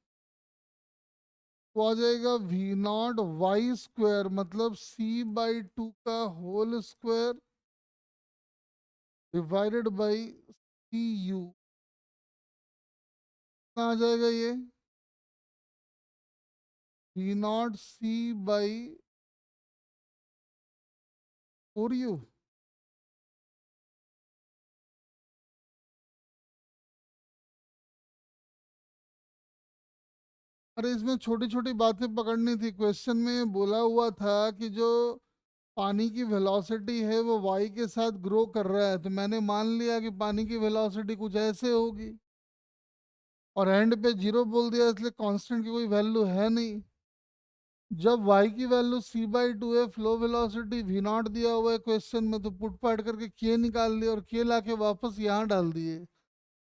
तो आ जाएगा v0 y² मतलब c/2 का whole square divided by C U. आ जाएगा ये v0 c/4u। अरे इसमें छोटी छोटी बातें पकड़नी थी। क्वेश्चन में बोला हुआ था कि जो पानी की वेलोसिटी है वो y के साथ ग्रो कर रहा है, तो मैंने मान लिया कि पानी की वेलोसिटी कुछ ऐसे होगी, और एंड पे जीरो बोल दिया, इसलिए कांस्टेंट की कोई वैल्यू है नहीं। जब y की वैल्यू c/2 है, फ्लो वेलोसिटी v0 दिया हुआ है क्वेश्चन में, तो पुट पाट करके k निकाल लिया और k लाके वापस यहाँ डाल दिए,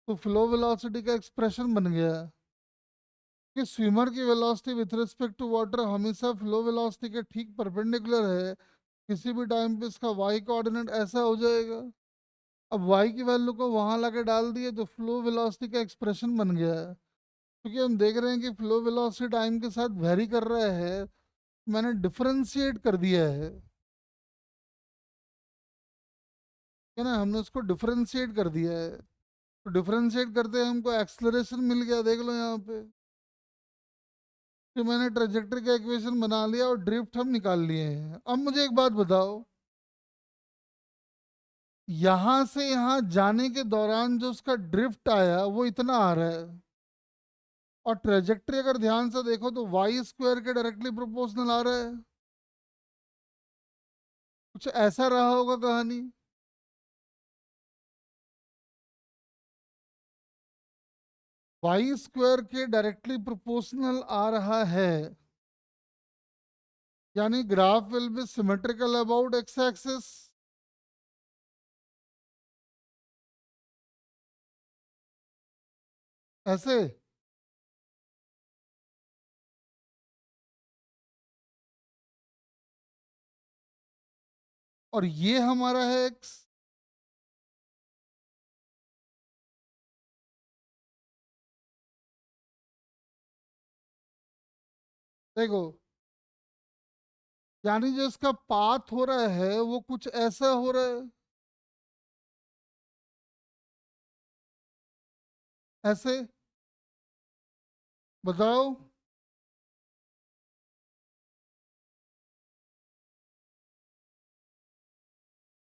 तो फ्लो वेलोसिटी का एक्सप्रेशन बन गया कि स्विमर की velocity with respect to water हमेशा फ्लो वेलोसिटी के ठीक परपेंडिकुलर है। किसी भी टाइम पे इसका y कोऑर्डिनेट ऐसा हो जाएगा। अब y की वैल्यू को वहां लाके डाल दिए तो फ्लो वेलोसिटी का एक्सप्रेशन बन गया है। क्योंकि हम देख रहे हैं कि फ्लो वेलोसिटी टाइम के साथ वेरी कर रहा है, मैंने डिफरेंशिएट कर दिया है। है ना, हमने उसको डिफरेंशिएट कर दिया है। तो डिफरेंशिएट करते हैं हमको एक्सलरेशन मिल गया, देख लो यहाँ पे कि मैंने ट्रेजेक्टरी का इक्वेशन बना लिया और ड्रिफ्ट हम निकाल लिए हैं। अब मुझे एक बात बताओ, यहां से यहां जाने के दौरान जो उसका ड्रिफ्ट आया वो इतना आ रहा है, और ट्रेजेक्टरी अगर ध्यान से देखो तो y² के डायरेक्टली प्रोपोर्शनल आ रहा है। कुछ ऐसा रहा होगा कहानी। y² के डायरेक्टली प्रोपोर्शनल आ रहा है, यानी graph will be symmetrical about x axis. ऐसे। और ये हमारा है एक्स। देखो, यानी जो इसका पाथ हो रहा है वो कुछ ऐसा हो रहा है, ऐसे। बताओ।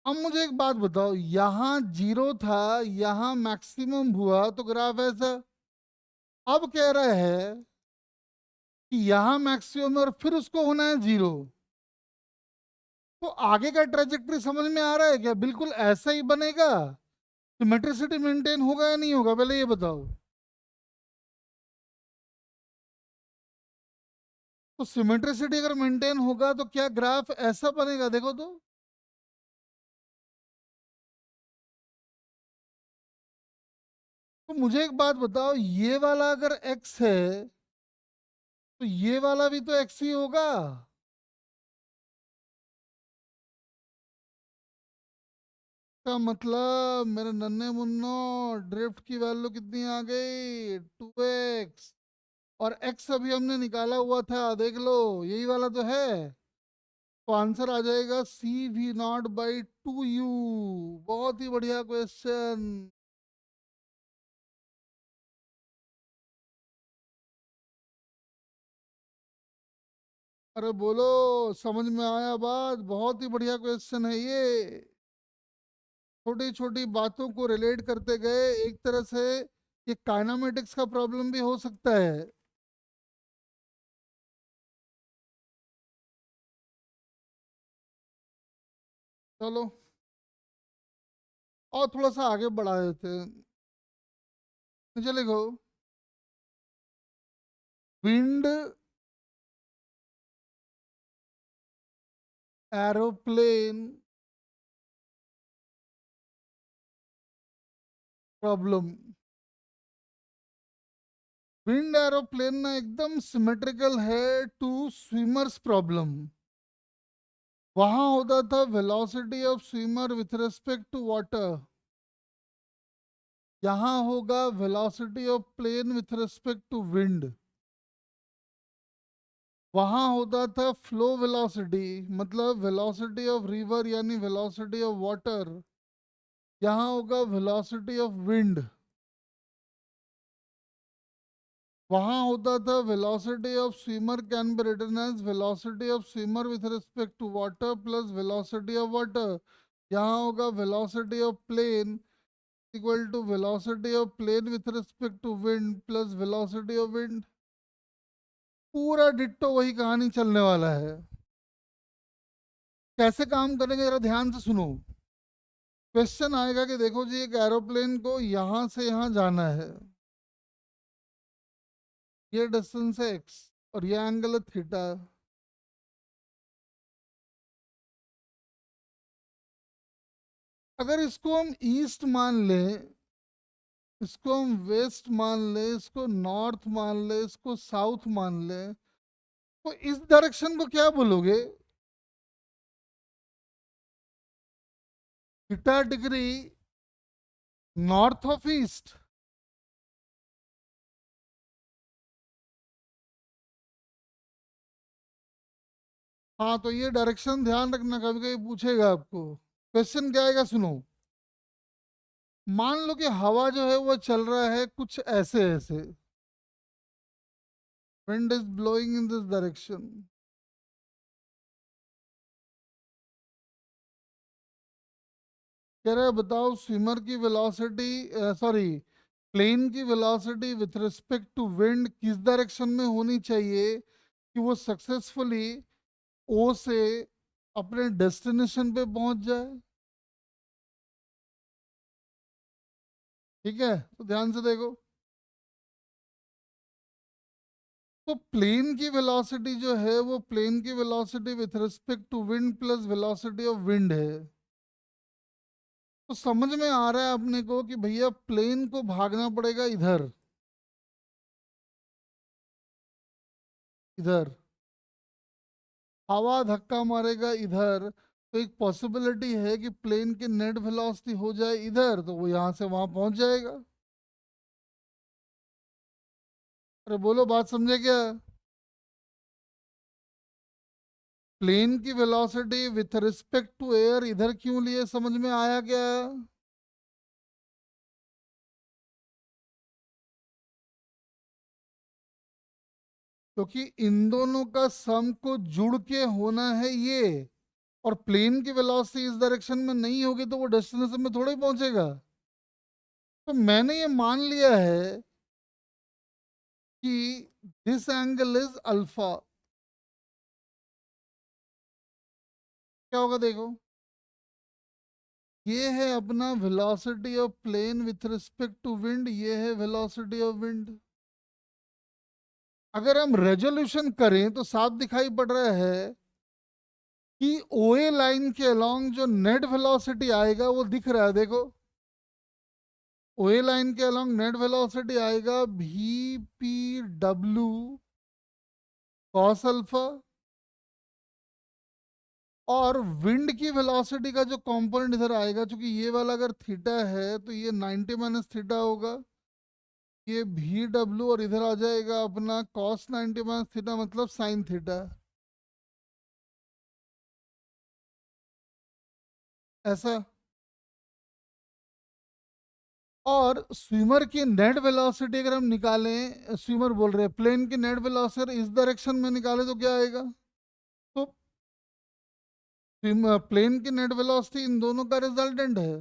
अब मुझे एक बात बताओ, यहाँ जीरो था, यहाँ मैक्सिमम हुआ तो ग्राफ ऐसा। अब कह रहा है कि यहाँ मैक्सिमम और फिर उसको होना है जीरो। तो आगे का ट्रेजेक्टरी समझ में आ रहा है क्या? बिल्कुल ऐसा ही बनेगा। सिमेट्रिसिटी मेंटेन होगा या नहीं होगा, पहले ये बताओ। तो सिमेट्रिसिटी अगर मेंटेन होगा तो क्या ग्राफ ऐसा बनेगा? देखो तो। तो मुझे एक बात बताओ, ये वाला अगर x है तो ये वाला भी तो x ही होगा। का मतलब मेरे नन्हे मुन्नो, ड्रिफ्ट की वैल्यू कितनी आ गई? 2x। और x अभी हमने निकाला हुआ था, देख लो यही वाला तो है। तो आंसर आ जाएगा CV0/2u। बहुत ही बढ़िया क्वेश्चन। अरे बोलो, समझ में आया बात? बहुत ही बढ़िया क्वेश्चन है ये। छोटी छोटी बातों को रिलेट करते गए, एक तरह से ये काइनामेटिक्स का प्रॉब्लम भी हो सकता है। चलो, और थोड़ा सा आगे बढ़ा देते हैं। नीचे लिखो, wind aeroplane problem. Wind aeroplane ना एकदम सिमेट्रिकल है टू स्विमर्स प्रॉब्लम। वहां होता था velocity of swimmer with respect to water, यहाँ होगा velocity of plane with respect to wind. वहां होता था फ्लो वेलोसिटी, मतलब वेलोसिटी ऑफ रिवर यानी वेलोसिटी ऑफ वाटर, यहाँ होगा वेलोसिटी ऑफ विंड। वहां होता था velocity of swimmer can be written as velocity of swimmer with respect to water plus velocity of water, यहाँ होगा velocity of plane equal to velocity of plane with respect to wind plus velocity of wind. पूरा ditto वही कहानी चलने वाला है। कैसे काम करेंगे जरा ध्यान से सुनो। क्वेश्चन आएगा कि देखो जी, एक एरोप्लेन को यहां से यहां जाना है, ये डिस्टेंस है x और ये एंगल है थीटा। अगर इसको हम ईस्ट मान लें, इसको हम वेस्ट मान लें, इसको नॉर्थ मान लें, इसको साउथ मान लें, तो इस डायरेक्शन को क्या बोलोगे? Theta degree north of east. हाँ, तो ये डायरेक्शन ध्यान रखना, कभी कभी पूछेगा आपको। क्वेश्चन क्या आएगा सुनो। मान लो कि हवा जो है वो चल रहा है कुछ ऐसे ऐसे, wind is blowing in this direction। कह रहा है बताओ स्विमर की वेलोसिटी, सॉरी, प्लेन की velocity with respect to wind किस डायरेक्शन में होनी चाहिए कि वो सक्सेसफुली ओ से अपने डेस्टिनेशन पे पहुंच जाए। ठीक है, तो ध्यान से देखो। तो प्लेन की वेलोसिटी जो है वो प्लेन की velocity with respect to wind plus velocity of wind है। तो समझ में आ रहा है अपने को कि भैया प्लेन को भागना पड़ेगा इधर, इधर हवा धक्का मारेगा इधर, तो एक पॉसिबिलिटी है कि प्लेन की नेट वेलोसिटी हो जाए इधर, तो वो यहां से वहां पहुंच जाएगा। अरे बोलो, बात समझे क्या? प्लेन की velocity with respect to air इधर क्यों लिए, समझ में आया क्या? क्योंकि इन दोनों का सम को जुड़ के होना है ये, और प्लेन की वेलोसिटी इस डायरेक्शन में नहीं होगी तो वो डेस्टिनेशन में थोड़े ही पहुंचेगा। तो मैंने ये मान लिया है कि दिस एंगल इज अल्फा। क्या होगा देखो, ये है अपना velocity of plane with respect to wind, ये है वेलोसिटी ऑफ विंड। अगर हम रेजोल्यूशन करें तो साफ दिखाई पड़ रहा है कि ओए लाइन के अलोंग जो नेट वेलोसिटी आएगा वो दिख रहा है, देखो। ओए लाइन के अलोंग नेट वेलोसिटी आएगा we P W cos alpha, और विंड की वेलोसिटी का जो कंपोनेंट इधर आएगा, क्योंकि ये वाला अगर थीटा है तो ये 90 माइनस थीटा होगा, ये भी डब्ल्यू, और इधर आ जाएगा अपना कॉस 90 माइनस थीटा मतलब साइन थीटा, ऐसा। और स्विमर की नेट वेलोसिटी अगर हम निकालें, स्विमर बोल रहे हैं, प्लेन की नेट वेलोसिटी इस डायरेक्शन में निकाले तो क्या आएगा? तो प्लेन की नेट वेलोसिटी इन दोनों का रिजल्टेंट है,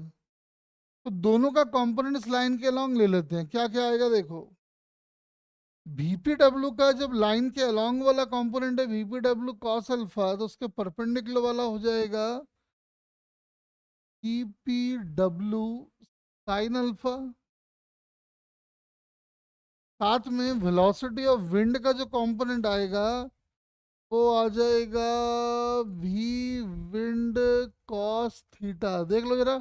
तो दोनों का कंपोनेंट इस लाइन के अलोंग ले लेते हैं, क्या क्या आएगा देखो। VPW का जब लाइन के अलोंग वाला कंपोनेंट है VPW कॉस अल्फा, तो उसके परपेंडिकुलर वाला हो जाएगा EPW साइन अल्फा। साथ में वेलोसिटी ऑफ विंड का जो कंपोनेंट आएगा वो आ जाएगा वी विंड कॉस थीटा। देख लो जरा,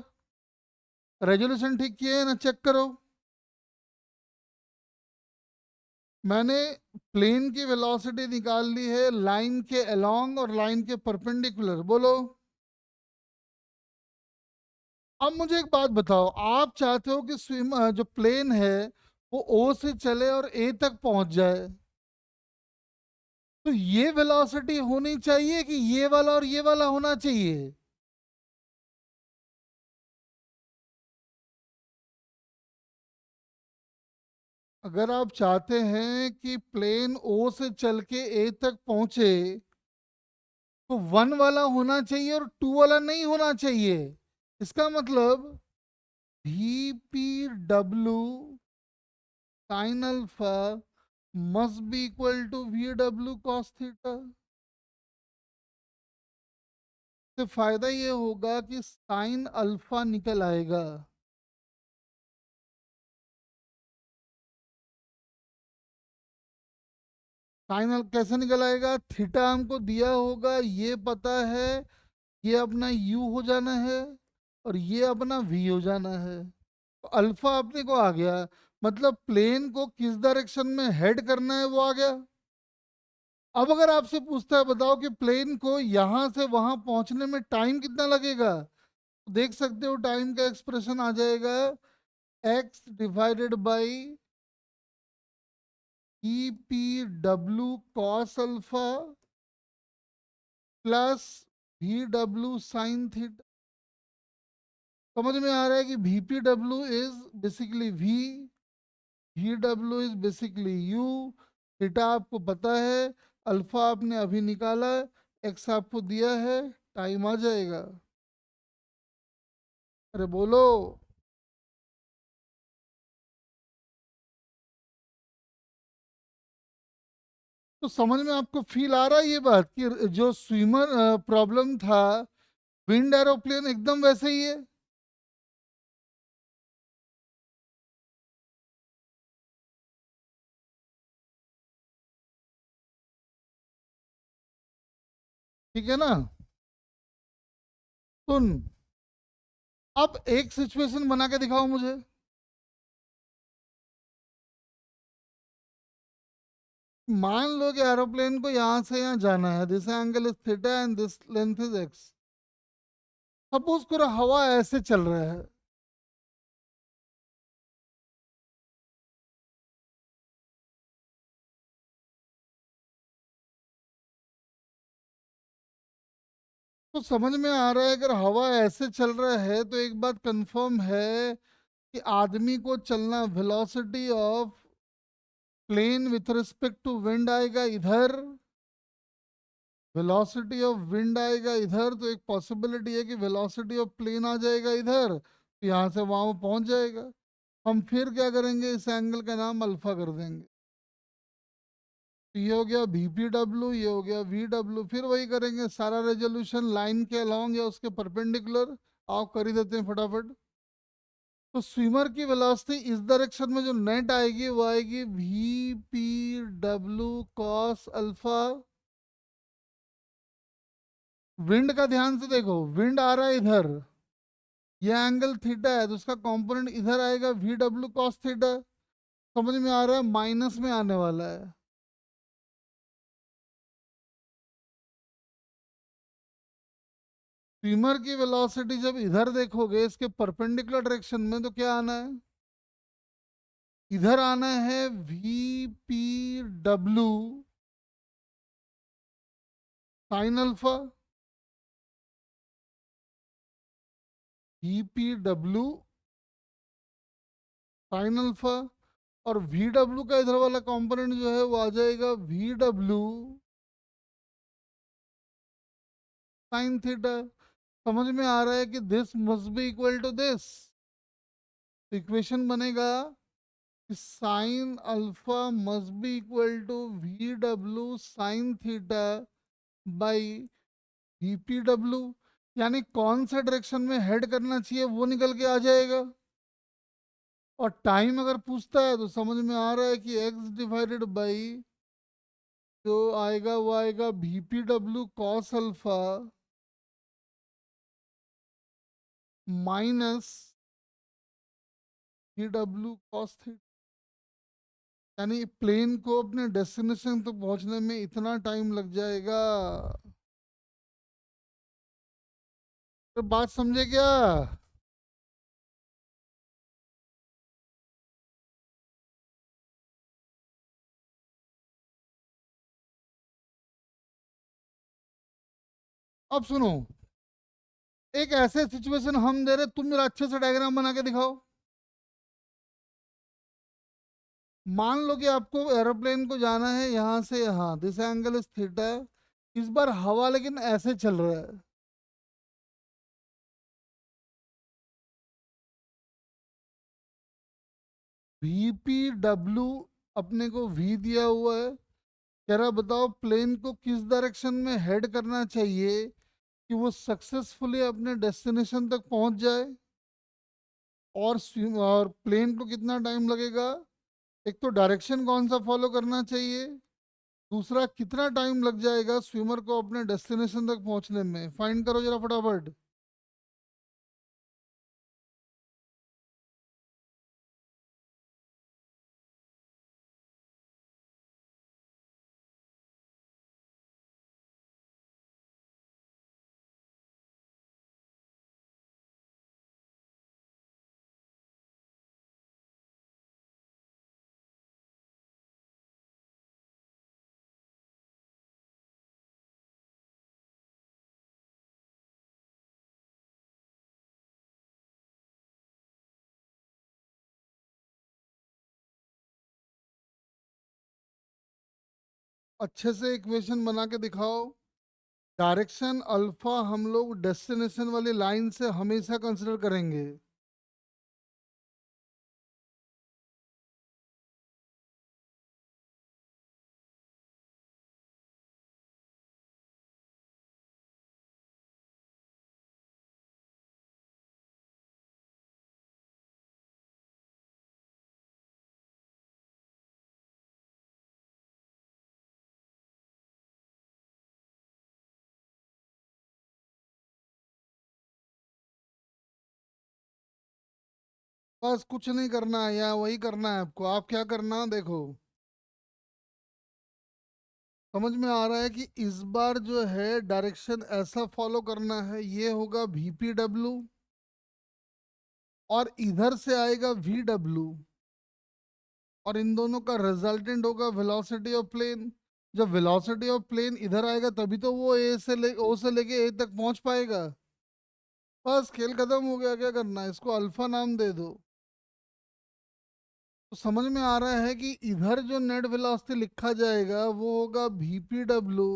रेजोल्यूशन ठीक किए है ना, चेक करो। मैंने प्लेन की वेलोसिटी निकाल ली है लाइन के अलोंग और लाइन के परपेंडिकुलर, बोलो। अब मुझे एक बात बताओ, आप चाहते हो कि जो प्लेन है वो ओ से चले और ए तक पहुंच जाए, तो ये वेलोसिटी होनी चाहिए कि ये वाला और ये वाला होना चाहिए? अगर आप चाहते हैं कि प्लेन ओ से चल के ए तक पहुंचे, तो वन वाला होना चाहिए और टू वाला नहीं होना चाहिए। इसका मतलब V P W sine alpha must be equal to V W cos theta. तो फायदा ये होगा कि साइन अल्फा निकल आएगा। साइन कैसे निकल आएगा? थीटा हमको दिया होगा, ये पता है, ये अपना यू हो जाना है और ये अपना वी हो जाना है, तो अल्फा अपने को आ गया। मतलब प्लेन को किस डायरेक्शन में हेड करना है वो आ गया। अब अगर आपसे पूछता है बताओ कि प्लेन को यहां से वहां पहुंचने में टाइम कितना लगेगा, तो देख सकते हो टाइम का एक्सप्रेशन आ जाएगा x divided by E P W cos alpha plus V W sine theta. समझ में आ रहा है कि we P W is basically V W is basically you, theta आपको पता है, अल्फा आपने अभी निकाला, एक्स आपको दिया है, टाइम आ जाएगा। अरे बोलो। तो समझ में आपको फील आ रहा है ये बात कि जो स्विमर प्रॉब्लम था विंड एरोप्लेन एकदम वैसे ही है? ठीक है ना? सुन, अब एक सिचुएशन बना के दिखाओ मुझे। मान लो कि एरोप्लेन को यहां से यहाँ जाना है, this angle is theta and this length is x. Suppose करो हवा ऐसे चल रहा है, तो समझ में आ रहा है अगर हवा ऐसे चल रहा है तो एक बात कंफर्म है कि आदमी को चलना, velocity of plane with respect to wind आएगा इधर, वेलोसिटी ऑफ विंड आएगा इधर, तो एक पॉसिबिलिटी है कि वेलोसिटी ऑफ प्लेन आ जाएगा इधर, तो यहाँ से वहां वो पहुंच जाएगा। हम फिर क्या करेंगे, इस एंगल का नाम अल्फा कर देंगे। तो ये हो गया VPW, ये हो गया VW, फिर वही करेंगे सारा रेजोल्यूशन लाइन के अलोंग या उसके परपेंडिकुलर। आओ कर ही देते हैं फटाफट। तो स्विमर की वेलोसिटी इस डायरेक्शन में जो नेट आएगी वो आएगी VPW कॉस अल्फा। विंड का ध्यान से देखो, विंड आ रहा है इधर, ये एंगल थीटा है तो उसका कंपोनेंट इधर आएगा वी डब्ल्यू कॉस थीटा। समझ में आ रहा है, माइनस में आने वाला है। स्विमर की वेलोसिटी जब इधर देखोगे इसके परपेंडिकुलर डायरेक्शन में तो क्या आना है, इधर आना है we P W sine alpha, we P W sine alpha. और वी डब्ल्यू का इधर वाला कंपोनेंट जो है वो आ जाएगा वी डब्ल्यू साइन थीटा। समझ में आ रहा है कि this must be equal to this. Equation बनेगा कि sine alpha must be equal to V W sine theta by V P W. यानी कौन सा डायरेक्शन में हेड करना चाहिए वो निकल के आ जाएगा। और टाइम अगर पूछता है तो समझ में आ रहा है कि एक्स डिवाइडेड बाई जो आएगा वो आएगा we P W cos alpha minus we W cos theta. यानी प्लेन को अपने डेस्टिनेशन तक पहुंचने में इतना टाइम लग जाएगा। तो बात समझे क्या? अब सुनो, एक ऐसे सिचुएशन हम दे रहे, तुम मेरा अच्छे से डायग्राम बना के दिखाओ। मान लो कि आपको एरोप्लेन को जाना है यहां से यहाँ, दिस एंगल इज थीटा। इस बार हवा लेकिन ऐसे चल रहा है, वी पी डब्ल्यू अपने को वी दिया हुआ है। कह रहा बताओ प्लेन को किस डायरेक्शन में हेड करना चाहिए कि वो सक्सेसफुली अपने डेस्टिनेशन तक पहुंच जाए। और और प्लेन को कितना टाइम लगेगा, एक तो डायरेक्शन कौन सा फॉलो करना चाहिए, दूसरा कितना टाइम लग जाएगा स्विमर को अपने डेस्टिनेशन तक पहुंचने में। फाइंड करो जरा फटाफट। अच्छे से इक्वेशन बना के दिखाओ। डायरेक्शन अल्फा हम लोग डेस्टिनेशन वाली लाइन से हमेशा कंसिडर करेंगे। बस कुछ नहीं करना है, यहाँ वही करना है आपको। आप क्या करना देखो, समझ में आ रहा है कि इस बार जो है डायरेक्शन ऐसा फॉलो करना है, ये होगा वी पी डब्ल्यू और इधर से आएगा वी डब्ल्यू, और इन दोनों का रिजल्टेंट होगा वेलोसिटी ऑफ प्लेन। जब वेलोसिटी ऑफ प्लेन इधर आएगा तभी तो वो ओ से लेके ए तक पहुंच पाएगा। बस खेल खत्म हो गया, क्या करना है, इसको अल्फा नाम दे दो। तो समझ में आ रहा है कि इधर जो नेट वेलोसिटी लिखा जाएगा वो होगा we P W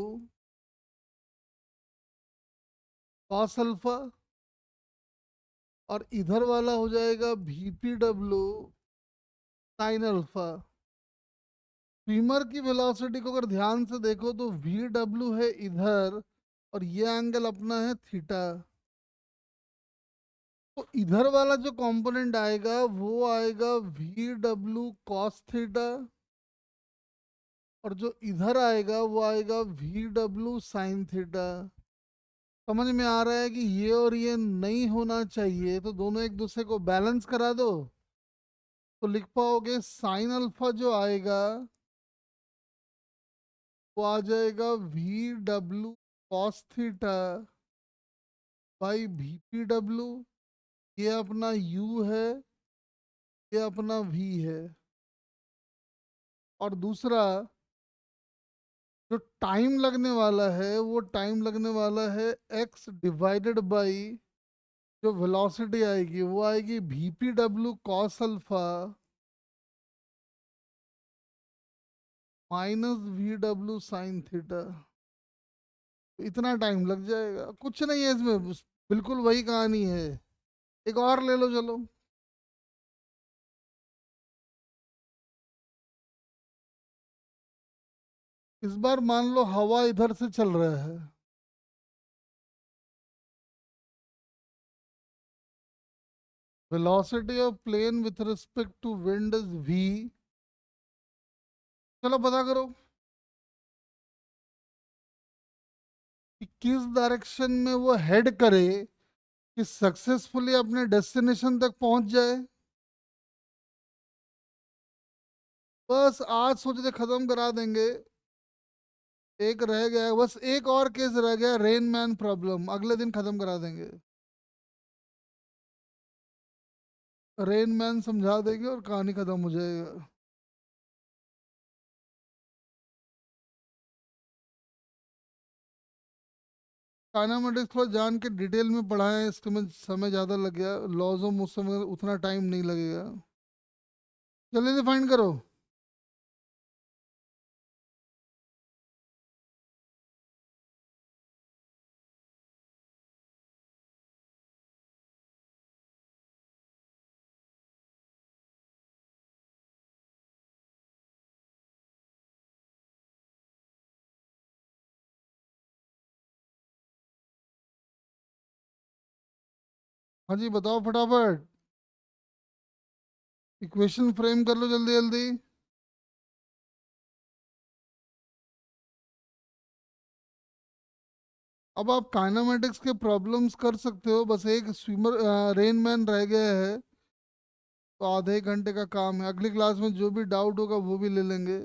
cos alpha, और इधर वाला हो जाएगा we P W sine alpha. Swimmer की वेलोसिटी को अगर ध्यान से देखो तो वी डब्ल्यू है इधर और ये एंगल अपना है थीटा। तो इधर वाला जो कंपोनेंट आएगा वो आएगा वी डब्ल्यू कॉस थीटा, और जो इधर आएगा वो आएगा वी डब्ल्यू साइन थीटा। समझ में आ रहा है कि ये और ये नहीं होना चाहिए, तो दोनों एक दूसरे को बैलेंस करा दो। तो लिख पाओगे साइन अल्फा जो आएगा वो आ जाएगा we W cos theta by V P W. ये अपना u है, ये अपना v है। और दूसरा जो टाइम लगने वाला है वो टाइम लगने वाला है x डिवाइडेड बाई जो वेलोसिटी आएगी वो आएगी we P W cos alpha minus we W sine theta. इतना टाइम लग जाएगा, कुछ नहीं है इसमें, बिल्कुल वही कहानी है। एक और ले लो चलो। इस बार मान लो हवा इधर से चल रहा है, velocity of plane with respect to wind is v। चलो पता करो कि किस डायरेक्शन में वो हेड करे कि सक्सेसफुली अपने डेस्टिनेशन तक पहुंच जाए। बस आज सोचते खत्म करा देंगे। एक रह गया, बस एक और केस रह गया, रेन मैन प्रॉब्लम, अगले दिन खत्म करा देंगे। रेन मैन समझा देंगे और कहानी खत्म हो जाएगा। काइनेमेटिक्स थोड़ा जान के डिटेल में पढ़ा है, इसके में समय ज़्यादा लग गया, लॉज ऑफ मोशन में उतना टाइम नहीं लगेगा। जल्दी से फाइंड करो। हाँ जी बताओ फटाफट। इक्वेशन फ्रेम कर लो जल्दी जल्दी। अब आप काइनेमेटिक्स के प्रॉब्लम्स कर सकते हो, बस एक स्विमर रेन मैन रह गया है, तो आधे एक घंटे का काम है। अगली क्लास में जो भी डाउट होगा वो भी ले लेंगे।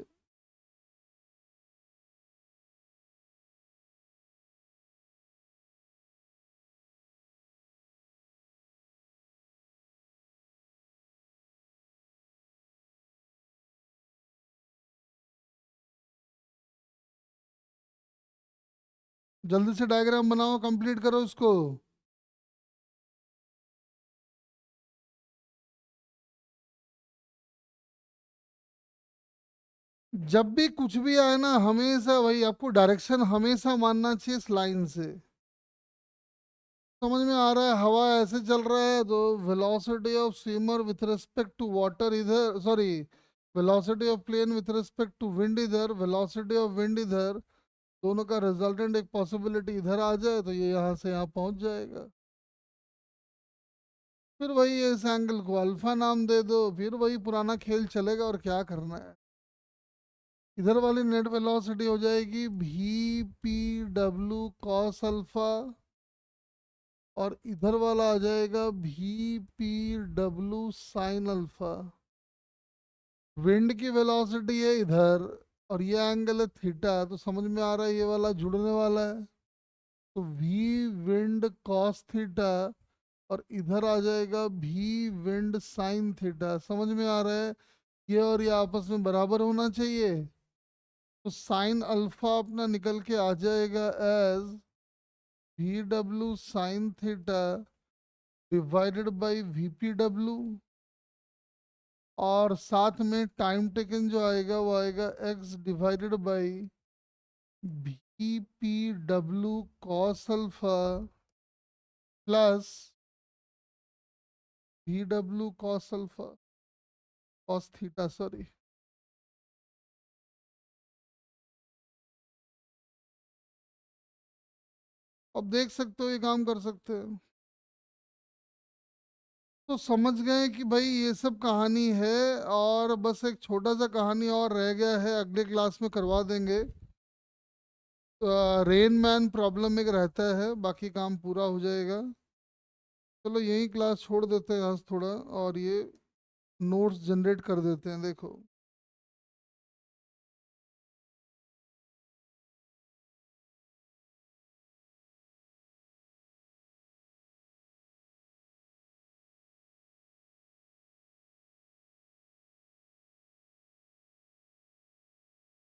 जल्दी से डायग्राम बनाओ, कंप्लीट करो इसको। जब भी कुछ भी आए ना, हमेशा वही आपको डायरेक्शन हमेशा मानना चाहिए इस लाइन से। समझ में आ रहा है, हवा ऐसे चल रहा है तो velocity of swimmer with respect to water इधर, sorry, velocity of plane with respect to wind इधर, वेलोसिटी ऑफ विंड इधर, दोनों का रिजल्टेंट एक पॉसिबिलिटी इधर आ जाए तो ये यहाँ से यहाँ पहुंच जाएगा। फिर वही इस एंगल को अल्फा नाम दे दो, फिर वही पुराना खेल चलेगा, और क्या करना है। इधर वाली नेट वेलोसिटी हो जाएगी we P W cos alpha, और इधर वाला आ जाएगा we P W sine alpha. Wind की वेलोसिटी है इधर, और ये एंगल है थीटा, तो समझ में आ रहा है ये वाला जुड़ने वाला है। तो वी विंड कॉस थीटा, और इधर आ जाएगा वी विंड साइन थीटा। समझ में आ रहा है, ये और ये आपस में बराबर होना चाहिए। तो साइन अल्फा अपना निकल के आ जाएगा as V W sine theta divided by V P W, और साथ में टाइम टेकन जो आएगा वो आएगा x divided by V P W cos alpha plus V W cos alpha cos theta, sorry. अब देख सकते हो ये काम कर सकते हैं। तो समझ गए कि भाई ये सब कहानी है, और बस एक छोटा सा कहानी और रह गया है, अगले क्लास में करवा देंगे। रेन मैन प्रॉब्लम एक रहता है, बाकी काम पूरा हो जाएगा। चलो यही क्लास छोड़ देते हैं आज थोड़ा, और ये नोट्स जनरेट कर देते हैं। देखो